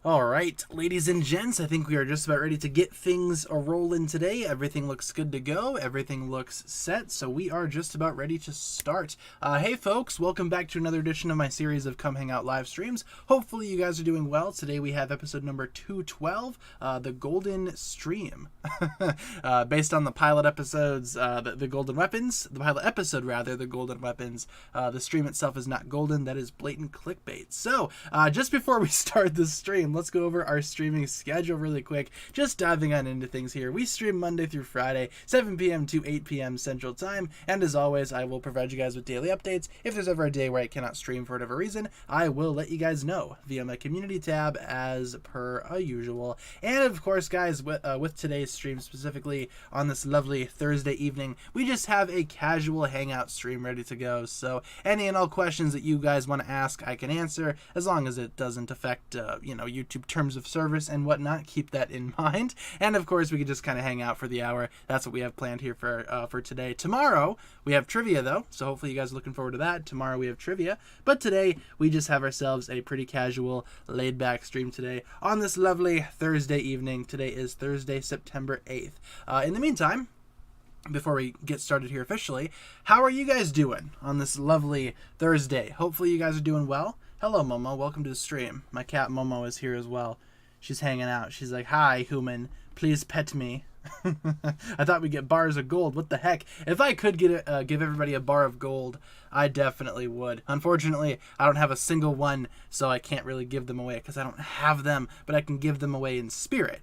All right, ladies and gents, I think we are just about ready to get things a-rolling today. Everything looks good to go. Everything looks set, so we are just about ready to start. Hey, folks, welcome back to another edition of my series of Come Hang Out live streams. Hopefully you guys are doing well. Today we have episode number 212, the Golden Stream. Based on the pilot episodes, the Golden Weapons, the pilot episode, rather, the Golden Weapons. The stream itself is not golden. That is blatant clickbait. So, just before we start the stream, let's go over our streaming schedule really quick. Just diving on into things here. We stream Monday through Friday, 7 p.m. to 8 p.m. Central Time. And as always, I will provide you guys with daily updates. If there's ever a day where I cannot stream for whatever reason, I will let you guys know via my community tab as per usual. And of course, guys, with today's stream specifically on this lovely Thursday evening, we just have a casual hangout stream ready to go. So any and all questions that you guys want to ask, I can answer, as long as it doesn't affect, YouTube terms of service and whatnot. Keep that in mind. And of course, we could just kind of hang out for the hour. That's what we have planned here for today. Tomorrow we have trivia though, so hopefully you guys are looking forward to that. Tomorrow we have trivia, but today we just have ourselves a pretty casual, laid-back stream today on this lovely Thursday evening. Today is Thursday, September 8th. In the meantime, before we get started here officially, how are you guys doing on this lovely Thursday? Hopefully you guys are doing well. Hello, Momo. Welcome to the stream. My cat Momo is here as well. She's hanging out. She's like, "Hi, human. Please pet me." I thought we'd get bars of gold. What the heck? If I could give everybody a bar of gold, I definitely would. Unfortunately, I don't have a single one, so I can't really give them away because I don't have them, but I can give them away in spirit.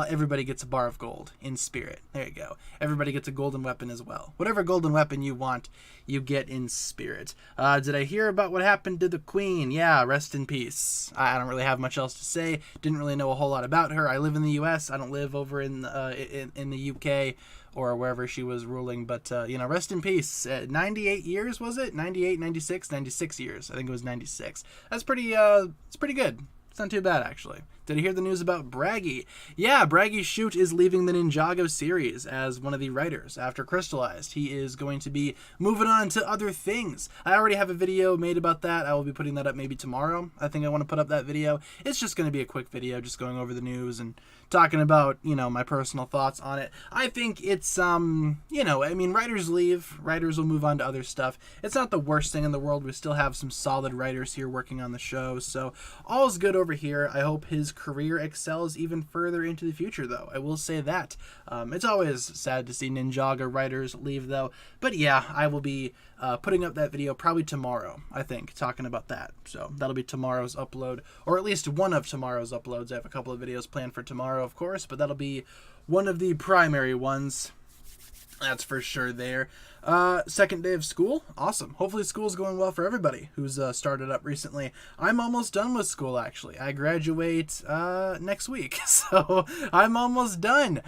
Everybody gets a bar of gold in spirit. There you go. Everybody gets a golden weapon as well. Whatever golden weapon you want, you get in spirit. Did I hear about what happened to the Queen? Yeah, rest in peace. I don't really have much else to say. Didn't really know a whole lot about her. I live in the U.S. I don't live over in the U.K. or wherever she was ruling. But, rest in peace. 98 years, was it? 98, 96? 96 years. I think it was 96. That's it's pretty good. It's not too bad, actually. Did you hear the news about Braggy? Yeah, Braggy Shoot is leaving the Ninjago series as one of the writers after Crystallized. He is going to be moving on to other things. I already have a video made about that. I will be putting that up maybe tomorrow. I think I want to put up that video. It's just going to be a quick video, just going over the news and talking about, my personal thoughts on it. I think it's, writers leave. Writers will move on to other stuff. It's not the worst thing in the world. We still have some solid writers here working on the show, so all's good over here. I hope his career excels even further into the future, though. I will say that. It's always sad to see Ninjago writers leave, though. But yeah, I will be putting up that video probably tomorrow, I think, talking about that. So that'll be tomorrow's upload, or at least one of tomorrow's uploads. I have a couple of videos planned for tomorrow, of course, but that'll be one of the primary ones. That's for sure there. Second day of school. Awesome. Hopefully school's going well for everybody who's started up recently. I'm almost done with school, actually. I graduate next week, so I'm almost done.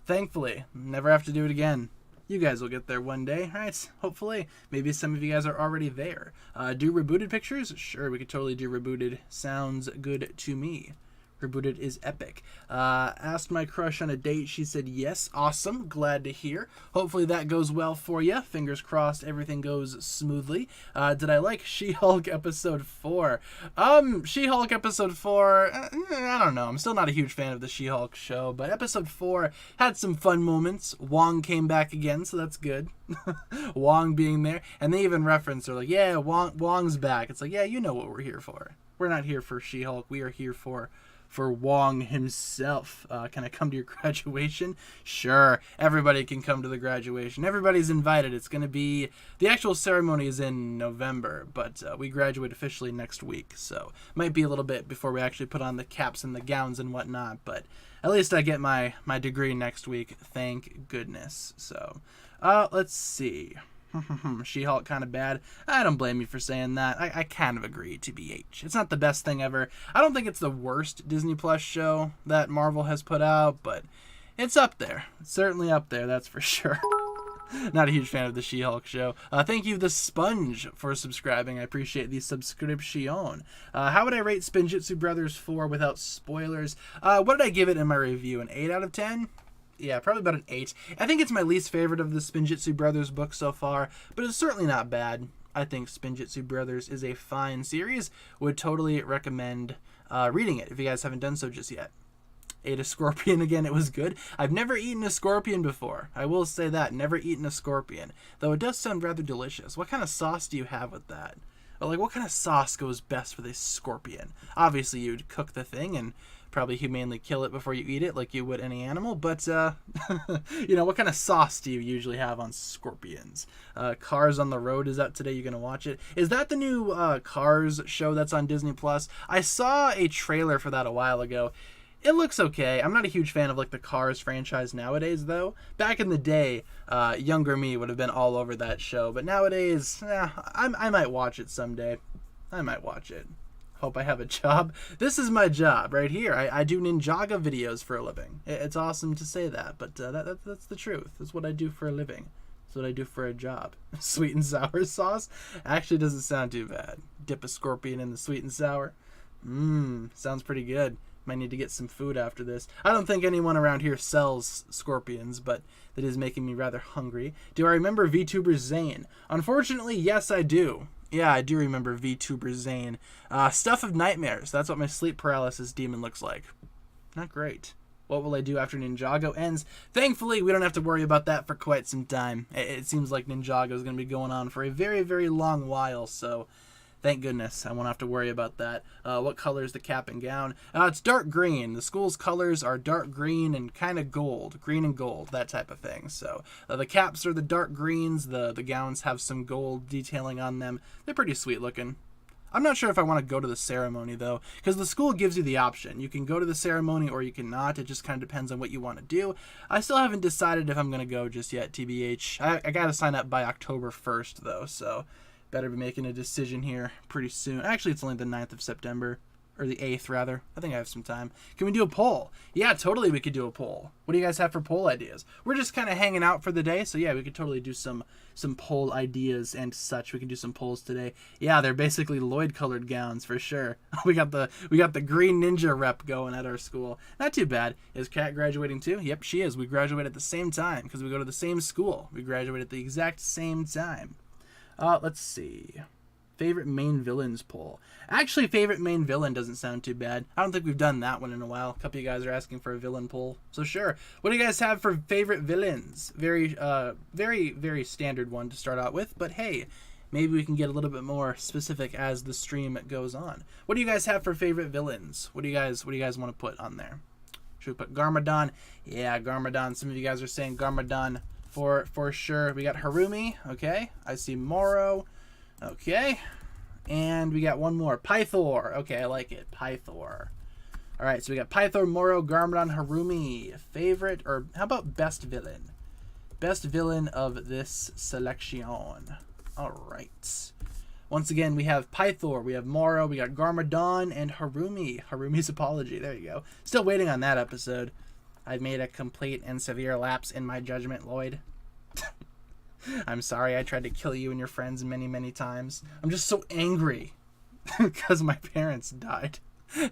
Thankfully. Never have to do it again. You guys will get there one day, right? Hopefully. Maybe some of you guys are already there. Do Rebooted pictures? Sure, we could totally do Rebooted. Sounds good to me. Rebooted is epic. Asked my crush on a date. She said yes. Awesome. Glad to hear. Hopefully that goes well for you. Fingers crossed everything goes smoothly. Did I like She-Hulk episode 4? She-Hulk episode 4, I don't know. I'm still not a huge fan of the She-Hulk show, but episode 4 had some fun moments. Wong came back again, so that's good. Wong being there. And they even referenced, they're like, yeah, Wong's back. It's like, yeah, you know what we're here for. We're not here for She-Hulk. We are here for Wong himself. Can I come to your graduation? Sure, everybody can come to the graduation. Everybody's invited. It's going to be, the actual ceremony is in November, but we graduate officially next week, so might be a little bit before we actually put on the caps and the gowns and whatnot, but at least I get my degree next week, thank goodness. So, let's see. She-Hulk kind of bad. I don't blame you for saying that. I kind of agree, TBH. It's not the best thing ever. I don't think it's the worst Disney Plus show that Marvel has put out, but it's up there. It's certainly up there, that's for sure. Not a huge fan of the She-Hulk show. Thank you, The Sponge, for subscribing. I appreciate the subscription. How would I rate Spinjitzu Brothers 4 without spoilers? What did I give it in my review? An 8 out of 10? Yeah, probably about an 8. I think it's my least favorite of the Spinjitzu Brothers books so far, but it's certainly not bad. I think Spinjitzu Brothers is a fine series. Would totally recommend reading it, if you guys haven't done so just yet. Ate a scorpion again. It was good. I've never eaten a scorpion before. I will say that. Never eaten a scorpion. Though it does sound rather delicious. What kind of sauce do you have with that? Or like, what kind of sauce goes best with a scorpion? Obviously, you'd cook the thing and probably humanely kill it before you eat it like you would any animal. But, you know, what kind of sauce do you usually have on scorpions? Cars on the Road is out today. You're going to watch it. Is that the new Cars show that's on Disney+? I saw a trailer for that a while ago. It looks okay. I'm not a huge fan of like the Cars franchise nowadays, though. Back in the day, younger me would have been all over that show. But nowadays, I might watch it someday. I might watch it. Hope I have a job. This is my job right here. I do Ninjago videos for a living. It's awesome to say that, but that's the truth. That's what I do for a living. That's what I do for a job. Sweet and sour sauce actually doesn't sound too bad. Dip a scorpion in the sweet and sour. Sounds pretty good. Might need to get some food after this. I don't think anyone around here sells scorpions, but that is making me rather hungry. Do I remember VTuber Zane? Unfortunately, yes, I do. Yeah, I do remember VTuber Zane. Stuff of Nightmares. That's what my sleep paralysis demon looks like. Not great. What will I do after Ninjago ends? Thankfully, we don't have to worry about that for quite some time. It seems like Ninjago is going to be going on for a very, very long while, so thank goodness I won't have to worry about that. What color is the cap and gown? It's dark green. The school's colors are dark green and kind of gold. Green and gold, that type of thing. So the caps are the dark greens. The gowns have some gold detailing on them. They're pretty sweet looking. I'm not sure if I want to go to the ceremony, though, because the school gives you the option. You can go to the ceremony or you cannot. It just kind of depends on what you want to do. I still haven't decided if I'm going to go just yet, TBH. I got to sign up by October 1st, though, so better be making a decision here pretty soon. Actually, it's only the 9th of September, or the 8th, rather. I think I have some time. Can we do a poll? Yeah, totally we could do a poll. What do you guys have for poll ideas? We're just kind of hanging out for the day, so yeah, we could totally do some poll ideas and such. We can do some polls today. Yeah, they're basically Lloyd-colored gowns for sure. we got the green ninja rep going at our school. Not too bad. Is Kat graduating too? Yep, she is. We graduate at the same time because we go to the same school. We graduate at the exact same time. Let's see. Favorite main villains poll. Actually, favorite main villain doesn't sound too bad. I don't think we've done that one in a while. A couple of you guys are asking for a villain poll. So sure. What do you guys have for favorite villains? Very, very standard one to start out with. But hey, maybe we can get a little bit more specific as the stream goes on. What do you guys have for favorite villains? What do you guys want to put on there? Should we put Garmadon? Yeah, Garmadon. Some of you guys are saying Garmadon for sure. We got Harumi. Okay. I see Moro. Okay. And we got one more. Pythor. Okay, I like it. Pythor. Alright, so we got Pythor, Moro, Garmadon, Harumi. Favorite, or how about best villain? Best villain of this selection. Alright. Once again, we have Pythor, we have Moro, we got Garmadon, and Harumi. Harumi's Apology. There you go. Still waiting on that episode. I've made a complete and severe lapse in my judgment, Lloyd. I'm sorry I tried to kill you and your friends many, many times. I'm just so angry because my parents died.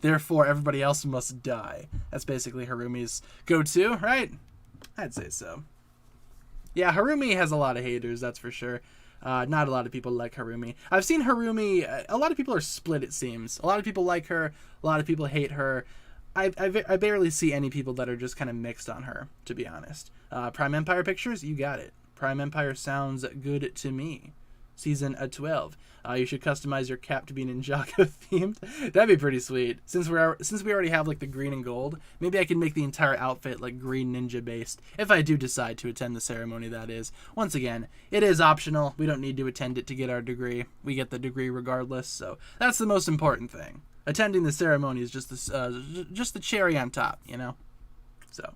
Therefore, everybody else must die. That's basically Harumi's go-to, right? I'd say so. Yeah, Harumi has a lot of haters, that's for sure. Not a lot of people like Harumi. I've seen Harumi, a lot of people are split, it seems. A lot of people like her, a lot of people hate her. I barely see any people that are just kind of mixed on her, to be honest. Prime Empire Pictures, you got it. Prime Empire sounds good to me. Season 12. You should customize your cap to be Ninjago themed. That'd be pretty sweet. Since we already have like the green and gold, maybe I can make the entire outfit like green ninja based. If I do decide to attend the ceremony, that is. Once again, it is optional. We don't need to attend it to get our degree. We get the degree regardless. So that's the most important thing. Attending the ceremony is just the cherry on top, you know. So,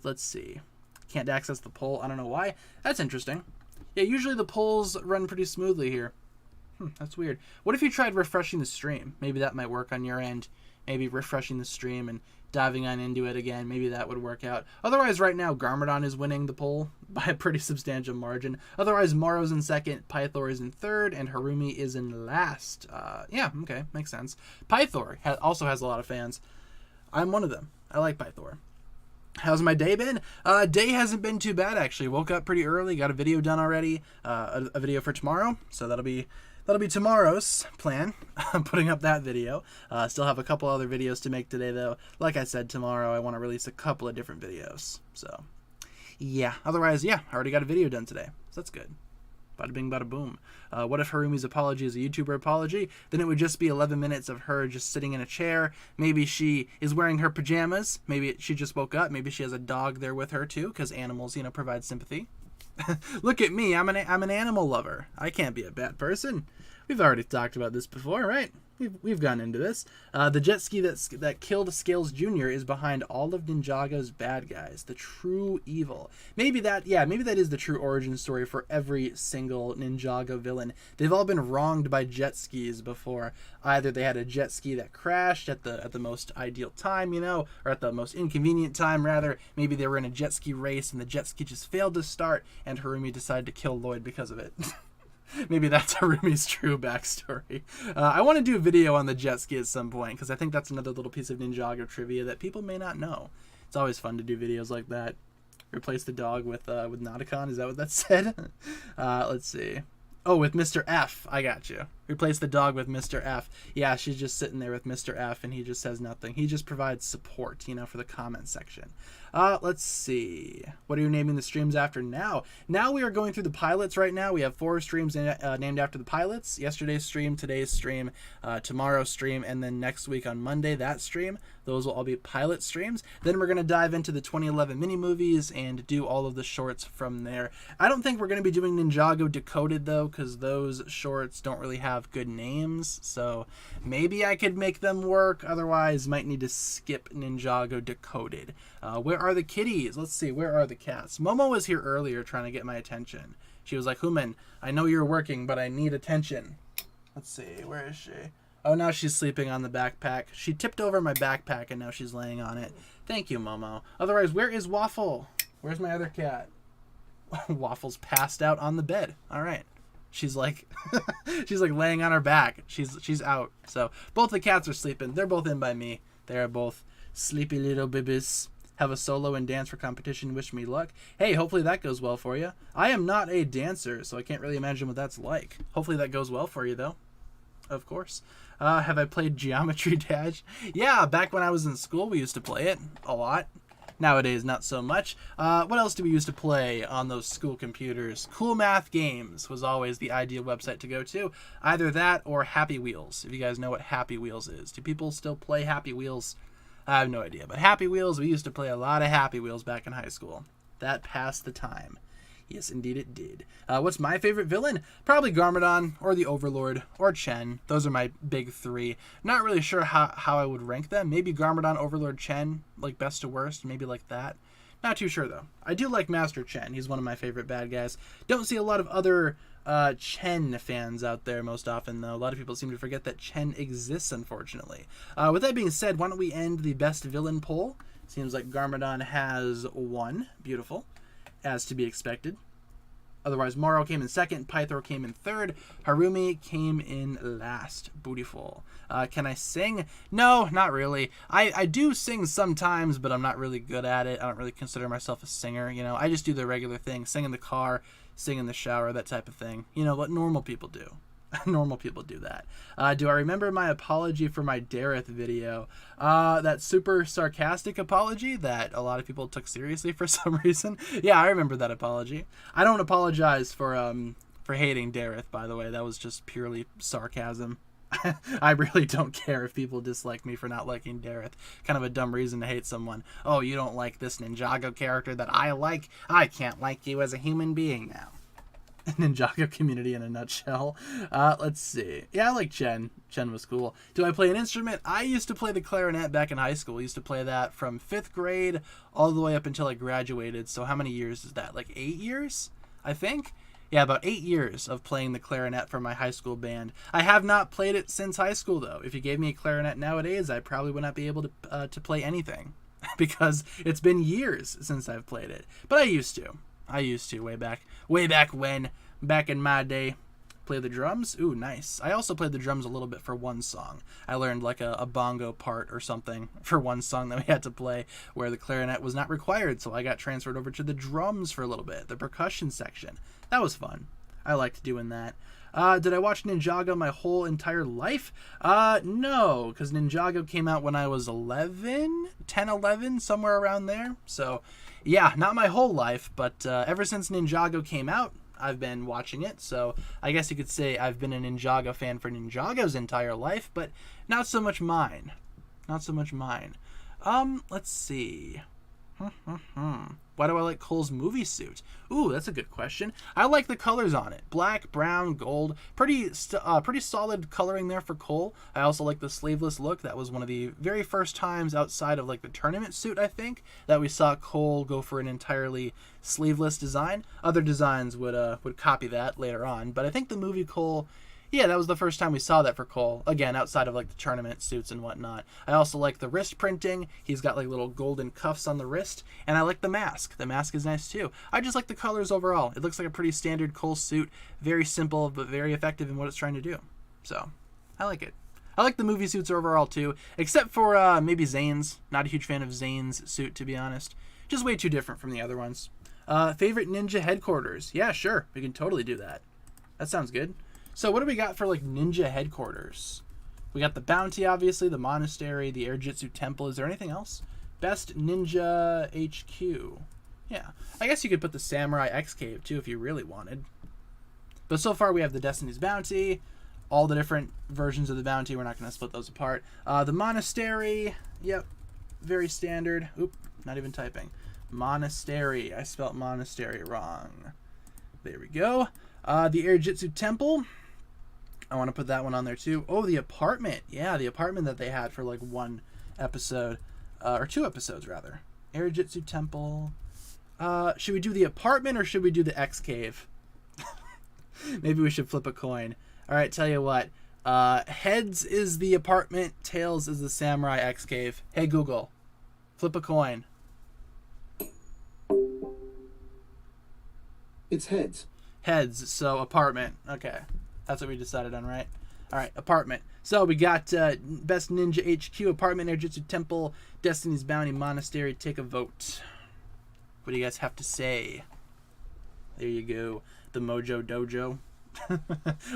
let's see. Can't access the poll. I don't know why. That's interesting. Yeah, usually the polls run pretty smoothly here. That's weird. What if you tried refreshing the stream? Maybe that might work on your end. Maybe refreshing the stream and diving on into it again. Maybe that would work out. Otherwise, right now, Garmadon is winning the poll by a pretty substantial margin. Otherwise, Moro's in second, Pythor is in third, and Harumi is in last. Yeah, okay, makes sense. Pythor also has a lot of fans. I'm one of them. I like Pythor. How's my day been? Day hasn't been too bad, actually. Woke up pretty early, got a video done already, a video for tomorrow, so that'll be that'll be tomorrow's plan. I'm putting up that video. Still have a couple other videos to make today, though. Like I said, tomorrow I want to release a couple of different videos. So, yeah. Otherwise, yeah, I already got a video done today. So that's good. Bada bing, bada boom. What if Harumi's apology is a YouTuber apology? Then it would just be 11 minutes of her just sitting in a chair. Maybe she is wearing her pajamas. Maybe she just woke up. Maybe she has a dog there with her, too, because animals, provide sympathy. Look at me. I'm an animal lover. I can't be a bad person. We've already talked about this before, right? We've gone into this. The jet ski that killed Scales Jr. is behind all of Ninjago's bad guys. The true evil. Maybe that is the true origin story for every single Ninjago villain. They've all been wronged by jet skis before. Either they had a jet ski that crashed at the most ideal time, or at the most inconvenient time, rather. Maybe they were in a jet ski race and the jet ski just failed to start and Harumi decided to kill Lloyd because of it. Maybe that's Harumi's true backstory. I want to do a video on the jet ski at some point, because I think that's another little piece of Ninjago trivia that people may not know. It's always fun to do videos like that. Replace the dog with Nauticon, is that what that said? Let's see. Oh, with Mr. F. I got you. Replace the dog with Mr. F. Yeah, she's just sitting there with Mr. F, and he just says nothing. He just provides support, for the comment section. Let's see. What are you naming the streams after now? Now we are going through the pilots right now. We have 4 streams named after the pilots. Yesterday's stream, today's stream, tomorrow's stream, and then next week on Monday, that stream. Those will all be pilot streams. Then we're going to dive into the 2011 mini-movies and do all of the shorts from there. I don't think we're going to be doing Ninjago Decoded, though, because those shorts don't really have good names. So maybe I could make them work. Otherwise, might need to skip Ninjago Decoded. Where are the kitties? Let's see. Where are the cats? Momo was here earlier trying to get my attention. She was like, Human, I know you're working, but I need attention. Let's see. Where is she? Oh, now she's sleeping on the backpack. She tipped over my backpack, and now she's laying on it. Thank you, Momo. Otherwise, where is Waffle? Where's my other cat? Waffle's passed out on the bed. All right. She's like, she's like laying on her back. She's out. So both the cats are sleeping. They're both in by me. They are both sleepy little babies. Have a solo and dance for competition. Wish me luck. Hey, hopefully that goes well for you. I am not a dancer, so I can't really imagine what that's like. Hopefully that goes well for you, though. Of course. Have I played Geometry Dash? Yeah, back when I was in school, we used to play it a lot. Nowadays, not so much. What else do we used to play on those school computers? Cool Math Games was always the ideal website to go to. Either that or Happy Wheels, if you guys know what Happy Wheels is. Do people still play Happy Wheels? I have no idea. But Happy Wheels, we used to play a lot of Happy Wheels back in high school. That passed the time. Yes, indeed it did. What's my favorite villain? Probably Garmadon, or the Overlord, or Chen. Those are my big 3. Not really sure how I would rank them. Maybe Garmadon, Overlord, Chen, like best to worst, maybe like that. Not too sure, though. I do like Master Chen. He's one of my favorite bad guys. Don't see a lot of other Chen fans out there most often, though. A lot of people seem to forget that Chen exists, unfortunately. With that being said, why don't we end the best villain poll? Seems like Garmadon has won. Beautiful. As to be expected. Otherwise, Moro came in second, Pythor came in third, Harumi came in last. Bootyful. Can I sing? No, not really. I do sing sometimes, but I'm not really good at it. I don't really consider myself a singer, I just do the regular thing. Sing in the car, sing in the shower, that type of thing. What normal people do. Normal people do that. Do I remember my apology for my Dareth video? That super sarcastic apology that a lot of people took seriously for some reason. Yeah, I remember that apology. I don't apologize for hating Dareth, by the way. That was just purely sarcasm. I really don't care if people dislike me for not liking Dareth. Kind of a dumb reason to hate someone. Oh, you don't like this Ninjago character that I like? I can't like you as a human being now. Ninjago community in a nutshell. Let's see. Yeah, I like Chen. Chen was cool. Do I play an instrument? I used to play the clarinet back in high school. I used to play that from 5th grade all the way up until I graduated. So how many years is that? Like 8 years, I think? Yeah, about 8 years of playing the clarinet for my high school band. I have not played it since high school, though. If you gave me a clarinet nowadays, I probably would not be able to play anything because it's been years since I've played it. But I used to. Way back when, back in my day. Play the drums? Ooh, nice. I also played the drums a little bit for one song. I learned like a bongo part or something for one song that we had to play where the clarinet was not required, so I got transferred over to the drums for a little bit, the percussion section. That was fun. I liked doing that. Did I watch Ninjago my whole entire life? No, because Ninjago came out when I was 11, 10, 11, somewhere around there. So, yeah, not my whole life, but ever since Ninjago came out, I've been watching it. So, I guess you could say I've been a Ninjago fan for Ninjago's entire life, but not so much mine. Not so much mine. Let's see. Why do I like Cole's movie suit? Ooh, that's a good question. I like the colors on it. Black, brown, gold. Pretty solid coloring there for Cole. I also like the sleeveless look. That was one of the very first times outside of like the tournament suit, I think, that we saw Cole go for an entirely sleeveless design. Other designs would copy that later on, but I think the movie Cole, yeah, that was the first time we saw that for Cole. Again, outside of like the tournament suits and whatnot. I also like the wrist printing. He's got like little golden cuffs on the wrist. And I like the mask. The mask is nice too. I just like the colors overall. It looks like a pretty standard Cole suit. Very simple, but very effective in what it's trying to do. So, I like it. I like the movie suits overall too. Except for maybe Zane's. Not a huge fan of Zane's suit, to be honest. Just way too different from the other ones. Favorite ninja headquarters? Yeah, sure. We can totally do that. That sounds good. So what do we got for like ninja headquarters? We got the bounty, obviously, the monastery, the air jitsu temple. Is there anything else? Best ninja HQ. Yeah, I guess you could put the samurai X cave too if you really wanted. But so far we have the Destiny's bounty, all the different versions of the bounty. We're not going to split those apart. The monastery. Yep, very standard. Oop, not even typing. Monastery. I spelt monastery wrong. There we go. The air jitsu temple. I want to put that one on there too. Oh, the apartment. Yeah, the apartment that they had for like one episode. Or 2 episodes, rather. Air Jitsu Temple. Should we do the apartment or should we do the X Cave? Maybe we should flip a coin. Alright, tell you what. Heads is the apartment. Tails is the Samurai X Cave. Hey, Google. Flip a coin. It's heads. Heads, so apartment. Okay. That's what we decided on, right? Alright, apartment. So we got Best Ninja HQ, Apartment, Air Jitsu Temple, Destiny's Bounty, Monastery. Take a vote. What do you guys have to say? There you go. The Mojo Dojo.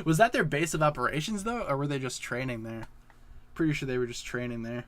Was that their base of operations, though? Or were they just training there? Pretty sure they were just training there.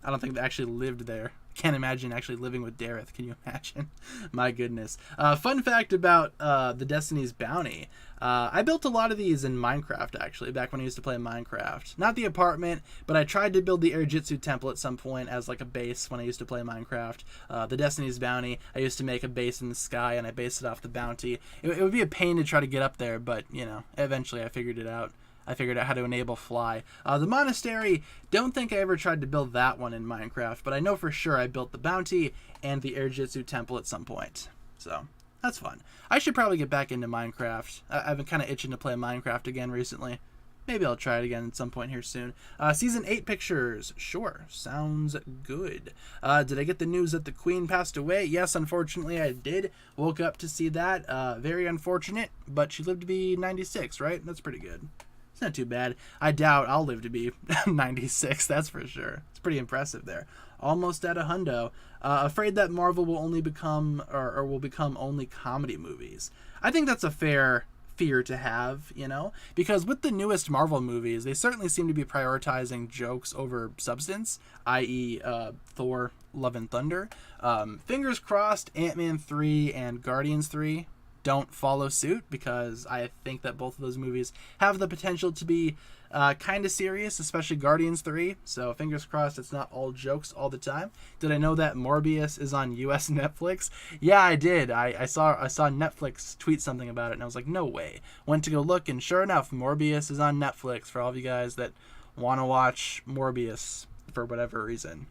I don't think they actually lived there. Can't imagine actually living with Dareth. Can you imagine? My goodness. Fun fact about the Destiny's Bounty. I built a lot of these in Minecraft, actually, back when I used to play Minecraft. Not the apartment, but I tried to build the Air Jitsu Temple at some point as like a base when I used to play Minecraft. The Destiny's Bounty, I used to make a base in the sky, and I based it off the bounty. It would be a pain to try to get up there, but, you know, eventually I figured it out. I figured out how to enable fly. The monastery, don't think I ever tried to build that one in Minecraft, but I know for sure I built the bounty and the air jitsu temple at some point. So, that's fun. I should probably get back into Minecraft. I've been kind of itching to play Minecraft again recently. Maybe I'll try it again at some point here soon. Season 8 pictures. Sure, sounds good. Did I get the news that the Queen passed away? Yes, unfortunately I did. Woke up to see that. Very unfortunate, but she lived to be 96, right? That's pretty good. It's not too bad. I doubt I'll live to be 96, that's for sure. It's pretty impressive there. Almost at a hundo. Afraid that Marvel will only become, or will become only comedy movies. I think that's a fair fear to have, you know? Because with the newest Marvel movies, they certainly seem to be prioritizing jokes over substance, i.e. Thor, Love and Thunder. Fingers crossed Ant-Man 3 and Guardians 3 don't follow suit, because I think that both of those movies have the potential to be kind of serious, especially Guardians 3. So fingers crossed it's not all jokes all the time. Did I know that Morbius is on US Netflix? Yeah, I did. I saw Netflix tweet something about it, and I was like, no way. Went to go look, and sure enough, Morbius is on Netflix for all of you guys that want to watch Morbius for whatever reason.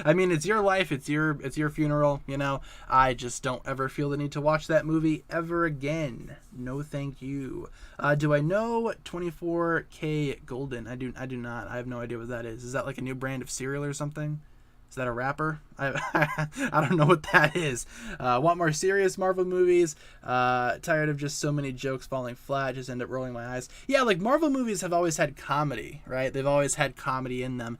I mean, it's your life, it's your funeral, you know. I just don't ever feel the need to watch that movie ever again. No thank you. Do I know 24K Golden? I do not. I have no idea what that is. Is that like a new brand of cereal or something? Is that a rapper? I don't know what that is. Want more serious Marvel movies. Tired of just so many jokes falling flat. Just end up rolling my eyes. Yeah, like Marvel movies have always had comedy, right? They've always had comedy in them.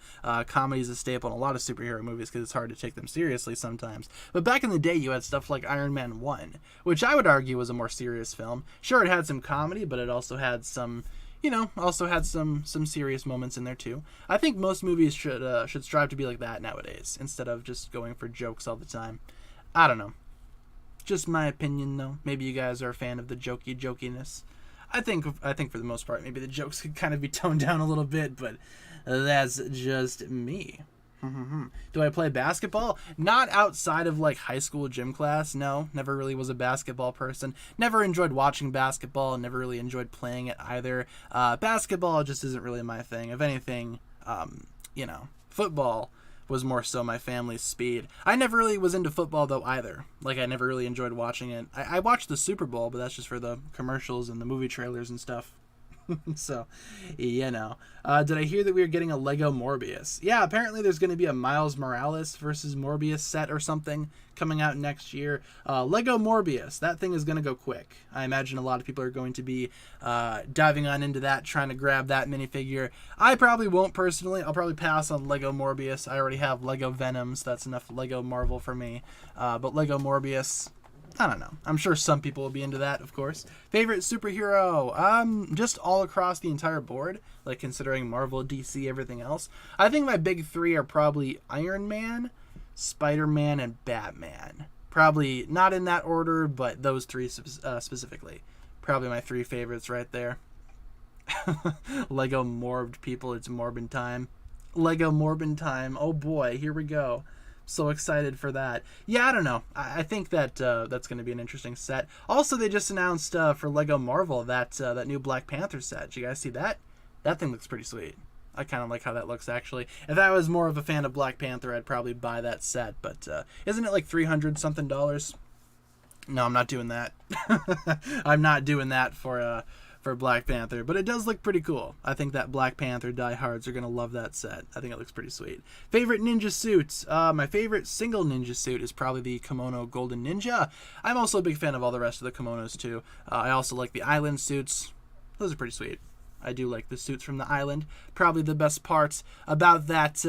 Comedy is a staple in a lot of superhero movies because it's hard to take them seriously sometimes. But back in the day, you had stuff like Iron Man 1, which I would argue was a more serious film. Sure, it had some comedy, but it also had some... some serious moments in there too. I think most movies should strive to be like that nowadays, instead of just going for jokes all the time. I don't know. Just my opinion, though. Maybe you guys are a fan of the jokiness. I think for the most part, maybe the jokes could kind of be toned down a little bit, but that's just me. Do I play basketball? Not outside of like high school gym class. No, never really was a basketball person. Never enjoyed watching basketball. Never really enjoyed playing it either. Basketball just isn't really my thing. If anything, football was more so my family's speed. I never really was into football though either. Like I never really enjoyed watching it. I watched the Super Bowl, but that's just for the commercials and the movie trailers and stuff. So, did I hear that we are getting a Lego Morbius? Yeah, apparently there's going to be a Miles Morales versus Morbius set or something coming out next year. Lego Morbius, that thing is going to go quick. I imagine a lot of people are going to be diving on into that, trying to grab that minifigure. I probably won't personally. I'll probably pass on Lego Morbius. I already have Lego Venom, so that's enough Lego Marvel for me. But Lego Morbius... I don't know. I'm sure some people will be into that, of course. Favorite superhero? Just all across the entire board, like considering Marvel, DC, everything else. I think my big three are probably Iron Man, Spider-Man, and Batman. Probably not in that order, but those three specifically. Probably my three favorites right there. Lego Morbed people, it's Morbin time. Lego Morbin time. Oh boy, here we go. So excited for that. Yeah, I don't know. I think that that's going to be an interesting set. Also, they just announced for Lego Marvel that new Black Panther set. Did you guys see that? That thing looks pretty sweet. I kind of like how that looks, actually. If I was more of a fan of Black Panther, I'd probably buy that set. But isn't it like $300-something? No, I'm not doing that. I'm not doing that for Black Panther, but it does look pretty cool. I think that Black Panther diehards are going to love that set. I think it looks pretty sweet. Favorite ninja suits? My favorite single ninja suit is probably the Kimono Golden Ninja. I'm also a big fan of all the rest of the kimonos too. I also like the island suits. Those are pretty sweet. I do like the suits from the island. Probably the best part about that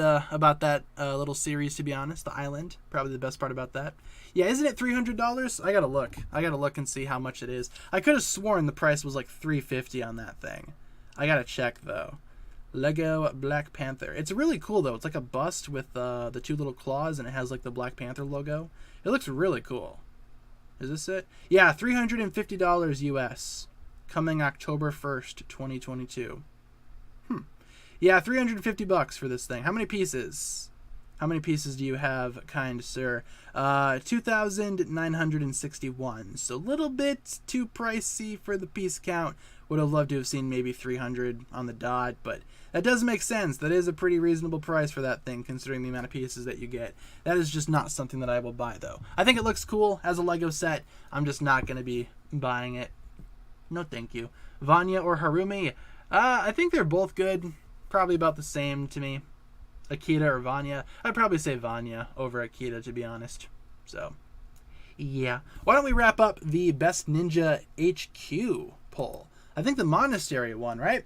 little series, to be honest. The island. Probably the best part about that. Yeah, isn't it $300? I gotta look and see how much it is. I could have sworn the price was like $350 on that thing. I gotta check though. Lego Black Panther. It's really cool though. It's like a bust with the two little claws, and it has like the Black Panther logo. It looks really cool. Is this it? Yeah, $350 US. Coming October 1st, 2022. Yeah, $350 for this thing. How many pieces? How many pieces do you have, kind sir? 2,961. So a little bit too pricey for the piece count. Would have loved to have seen maybe 300 on the dot, but that does make sense. That is a pretty reasonable price for that thing, considering the amount of pieces that you get. That is just not something that I will buy, though. I think it looks cool as a Lego set. I'm just not going to be buying it. No, thank you. Vanya or Harumi? I think they're both good. Probably about the same to me. Akita or Vanya? I'd probably say Vanya over Akita, to be honest. So, yeah. Why don't we wrap up the Best Ninja HQ poll? I think the Monastery won, right?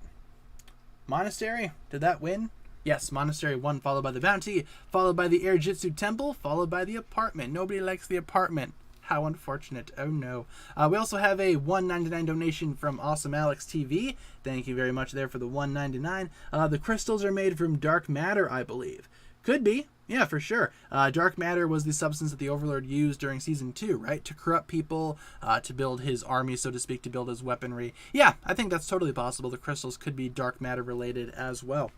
Monastery? Did that win? Yes, Monastery won, followed by the Bounty, followed by the Air Jitsu Temple, followed by the Apartment. Nobody likes the Apartment. How unfortunate. Oh no. We also have a $1.99 donation from Awesome Alex TV. Thank you very much there for the $1.99. The crystals are made from dark matter, I believe. Could be. Yeah, for sure. Dark matter was the substance that the Overlord used during Season 2, right? To corrupt people, to build his army, so to speak, to build his weaponry. Yeah, I think that's totally possible. The crystals could be dark matter related as well.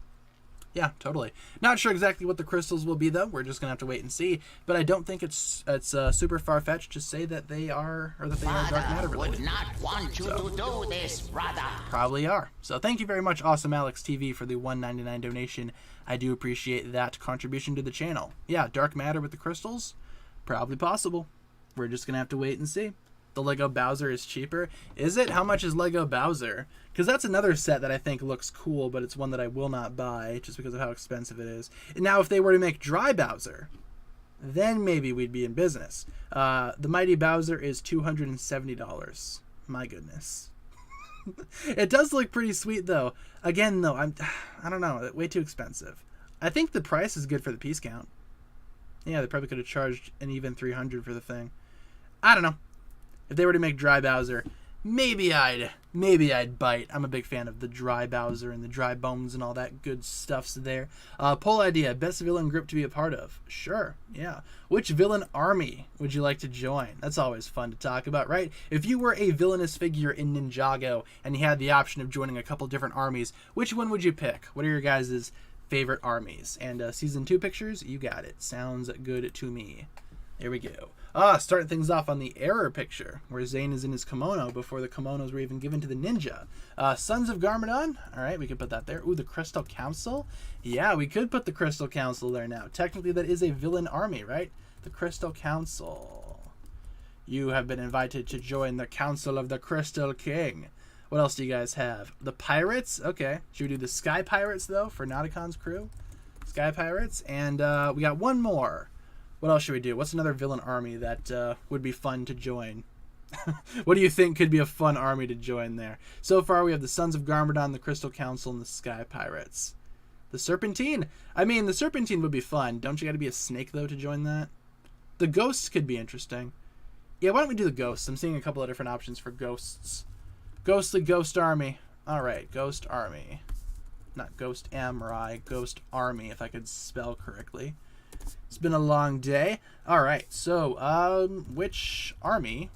Yeah, totally. Not sure exactly what the crystals will be, though. We're just going to have to wait and see. But I don't think it's super far-fetched to say that they are, or that they are dark matter related. Would not want you to do this, brother. Probably are. So thank you very much, Awesome Alex TV, for the $1.99 donation. I do appreciate that contribution to the channel. Yeah, dark matter with the crystals? Probably possible. We're just going to have to wait and see. The Lego Bowser is cheaper. Is it? How much is Lego Bowser? Because that's another set that I think looks cool, but it's one that I will not buy just because of how expensive it is. And now if they were to make Dry Bowser, then maybe we'd be in business. The Mighty Bowser is $270. My goodness. It does look pretty sweet, though. Again, though, I don't know. Way too expensive. I think the price is good for the piece count. Yeah, they probably could have charged an even $300 for the thing. I don't know. If they were to make Dry Bowser, maybe I'd bite. I'm a big fan of the Dry Bowser and the Dry Bones and all that good stuff's there. Poll idea: best villain group to be a part of. Sure, yeah. Which villain army would you like to join? That's always fun to talk about, right? If you were a villainous figure in Ninjago and you had the option of joining a couple different armies, which one would you pick? What are your guys' favorite armies? And season 2 pictures, you got it. Sounds good to me. There we go. Starting things off on the error picture, where Zane is in his kimono before the kimonos were even given to the ninja. Sons of Garmadon. All right, we could put that there. Ooh, the Crystal Council. Yeah, we could put the Crystal Council there now. Technically, that is a villain army, right? The Crystal Council. You have been invited to join the Council of the Crystal King. What else do you guys have? The Pirates. Okay. Should we do the Sky Pirates, though, for Nauticon's crew? Sky Pirates. And we got one more. What else should we do? What's another villain army that would be fun to join? What do you think could be a fun army to join there? So far, we have the Sons of Garmadon, the Crystal Council, and the Sky Pirates. The Serpentine? I mean, the Serpentine would be fun. Don't you got to be a snake, though, to join that? The Ghosts could be interesting. Yeah, why don't we do the Ghosts? I'm seeing a couple of different options for Ghosts. Ghostly Ghost Army. All right, Ghost Army. Not Ghost Amrai, Ghost Army, if I could spell correctly. It's been a long day. All right, so which army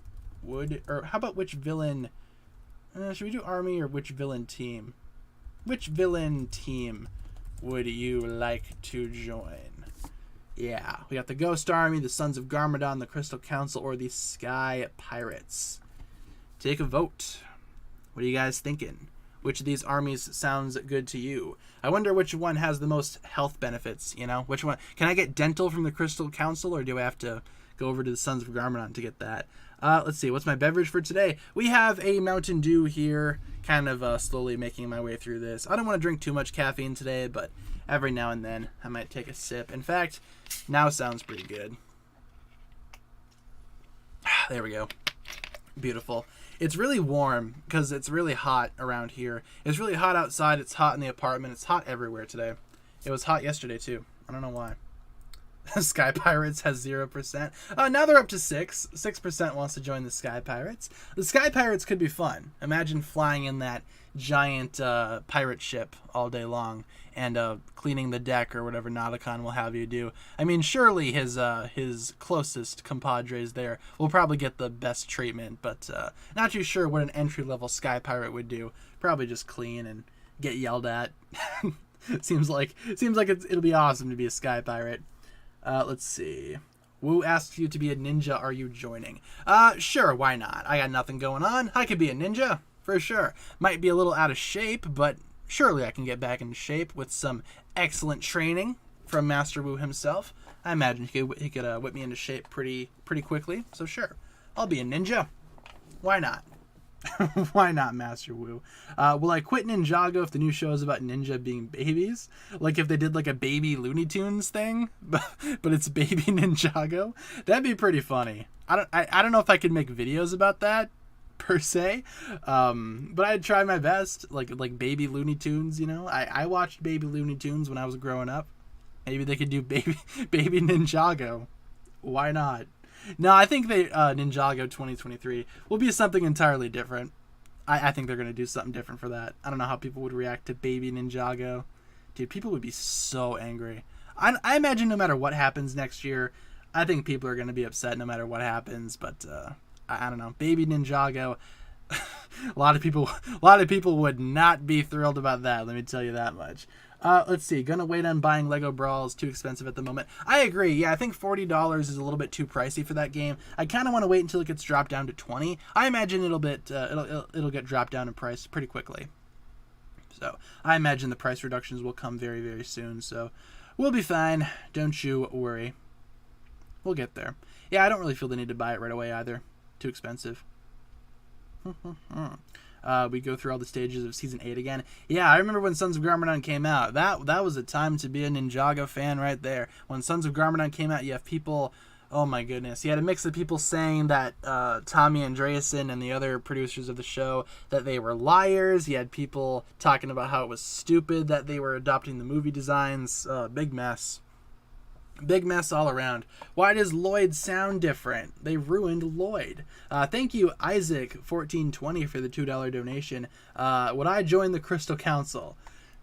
would, or how about which villain? Should we do army or which villain team? Which villain team would you like to join? Yeah, we got the Ghost Army, the Sons of Garmadon, the Crystal Council, or the Sky Pirates. Take a vote. What are you guys thinking? Which of these armies sounds good to you? I wonder which one has the most health benefits, you know? Which one? Can I get dental from the Crystal Council, or do I have to go over to the Sons of Garmadon to get that? Let's see. What's my beverage for today? We have a Mountain Dew here, kind of slowly making my way through this. I don't want to drink too much caffeine today, but every now and then I might take a sip. In fact, now sounds pretty good. There we go. Beautiful. It's really warm because it's really hot around here. It's really hot outside. It's hot in the apartment. It's hot everywhere today. It was hot yesterday too. I don't know why. Sky Pirates has 0%. Now they're up to 6. 6% wants to join the Sky Pirates. The Sky Pirates could be fun. Imagine flying in that giant pirate ship all day long and cleaning the deck or whatever Nauticon will have you do. I mean, surely his closest compadres there will probably get the best treatment, but not too sure what an entry-level Sky Pirate would do. Probably just clean and get yelled at. Seems like it'll be awesome to be a Sky Pirate. Let's see. Wu asks you to be a ninja. Are you joining? Sure, why not? I got nothing going on. I could be a ninja, for sure. Might be a little out of shape, but surely I can get back into shape with some excellent training from Master Wu himself. I imagine he could whip me into shape pretty quickly, so sure. I'll be a ninja. Why not? Why not, Master Wu? Will I quit Ninjago if the new show is about ninja being babies? Like if they did like a baby Looney Tunes thing, but it's baby Ninjago? That'd be pretty funny. I don't know if I could make videos about that per se, but I'd try my best. Like baby Looney Tunes, you know. I watched baby Looney Tunes when I was growing up. Maybe they could do baby Ninjago. Why not? No, I think Ninjago 2023 will be something entirely different. I think they're going to do something different for that. I don't know how people would react to baby Ninjago. Dude, people would be so angry. I imagine no matter what happens next year, I think people are going to be upset no matter what happens, but I don't know. Baby Ninjago, a lot of people would not be thrilled about that, let me tell you that much. Let's see. Gonna wait on buying Lego Brawl. Is too expensive at the moment. I agree. Yeah, I think $40 is a little bit too pricey for that game. I kind of want to wait until it gets dropped down to $20. I imagine it'll get dropped down in price pretty quickly. So I imagine the price reductions will come very, very soon. So we'll be fine. Don't you worry. We'll get there. Yeah, I don't really feel the need to buy it right away either. Too expensive. We go through all the stages of Season 8 again. Yeah, I remember when Sons of Garmadon came out. That was a time to be a Ninjago fan right there. When Sons of Garmadon came out, you have people... Oh my goodness. You had a mix of people saying that Tommy Andreasen and the other producers of the show, that they were liars. You had people talking about how it was stupid that they were adopting the movie designs. Big mess. Big mess all around. Why does Lloyd sound different? They ruined Lloyd. Thank you, Isaac1420, for the $2 donation. Would I join the Crystal Council?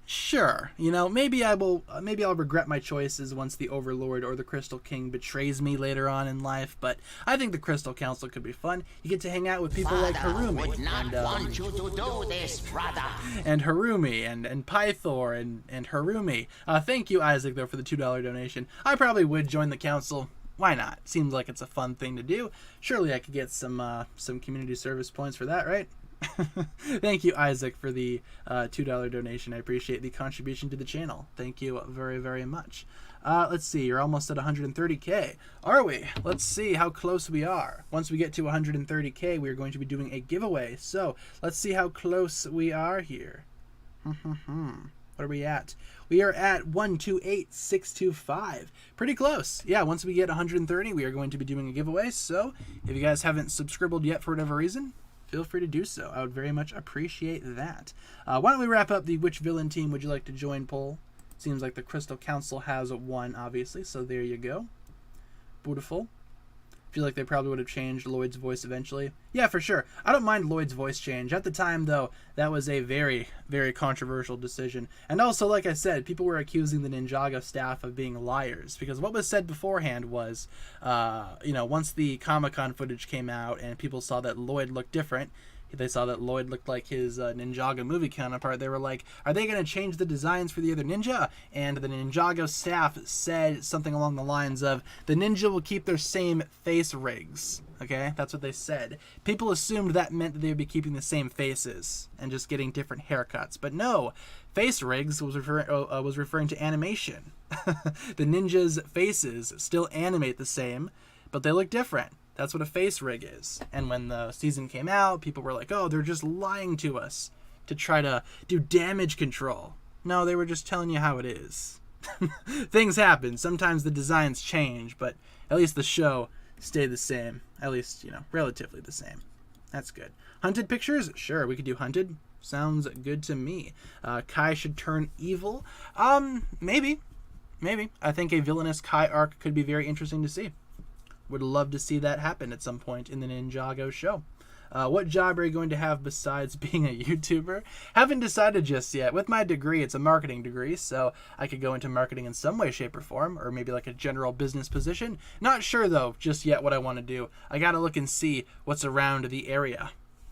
Sure. You know, maybe I'll regret my choices once the Overlord or the Crystal King betrays me later on in life, but I think the Crystal Council could be fun. You get to hang out with people like Harumi. Would not want you to do this, brother. And Harumi and Pythor and Harumi. Thank you, Isaac, though, for the $2 donation. I probably would join the council. Why not? Seems like it's a fun thing to do. Surely I could get some community service points for that, right? Thank you, Isaac, for the $2 donation. I appreciate the contribution to the channel. Thank you very, very much. Let's see. You're almost at 130K. Are we? Let's see how close we are. Once we get to 130K, we are going to be doing a giveaway. So let's see how close we are here. What are we at? We are at 128,625. Pretty close. Yeah, once we get 130, we are going to be doing a giveaway. So if you guys haven't subscribed yet for whatever reason, feel free to do so. I would very much appreciate that. Why don't we wrap up the which villain team would you like to join poll? Seems like the Crystal Council has one, obviously, so there you go. Beautiful. Feel like they probably would have changed Lloyd's voice eventually. Yeah, for sure. I don't mind Lloyd's voice change. At the time, though, that was a very, very controversial decision. And also, like I said, people were accusing the Ninjago staff of being liars, because what was said beforehand was, once the Comic-Con footage came out and people saw that Lloyd looked different, they saw that Lloyd looked like his Ninjago movie counterpart, they were like, are they going to change the designs for the other ninja? And the Ninjago staff said something along the lines of, the ninja will keep their same face rigs. Okay, that's what they said. People assumed that meant that they would be keeping the same faces and just getting different haircuts. But no, face rigs was referring to animation. The ninjas' faces still animate the same, but they look different. That's what a face rig is. And when the season came out, people were like, oh, they're just lying to us to try to do damage control. No, they were just telling you how it is. Things happen. Sometimes the designs change, but at least the show stayed the same. At least, relatively the same. That's good. Hunted pictures? Sure, we could do hunted. Sounds good to me. Kai should turn evil. Maybe. I think a villainous Kai arc could be very interesting to see. Would love to see that happen at some point in the Ninjago show. What job are you going to have besides being a YouTuber? Haven't decided just yet. With my degree, it's a marketing degree, so I could go into marketing in some way, shape, or form, or maybe like a general business position. Not sure, though, just yet what I want to do. I gotta look and see what's around the area,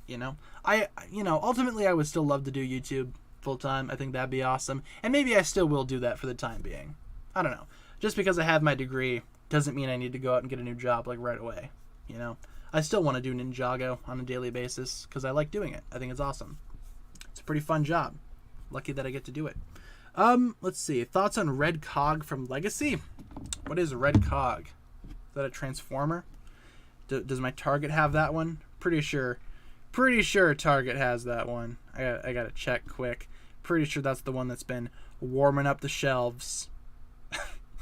ultimately, I would still love to do YouTube full-time. I think that'd be awesome. And maybe I still will do that for the time being. I don't know. Just because I have my degree doesn't mean I need to go out and get a new job like right away. I still want to do Ninjago on a daily basis because I like doing it. I think it's awesome. It's a pretty fun job. Lucky that I get to do it. Let's see. Thoughts on Red Cog from Legacy? What is Red Cog? Is that a Transformer? Does my Target have that one? Pretty sure Target has that one. I gotta check quick. Pretty sure that's the one that's been warming up the shelves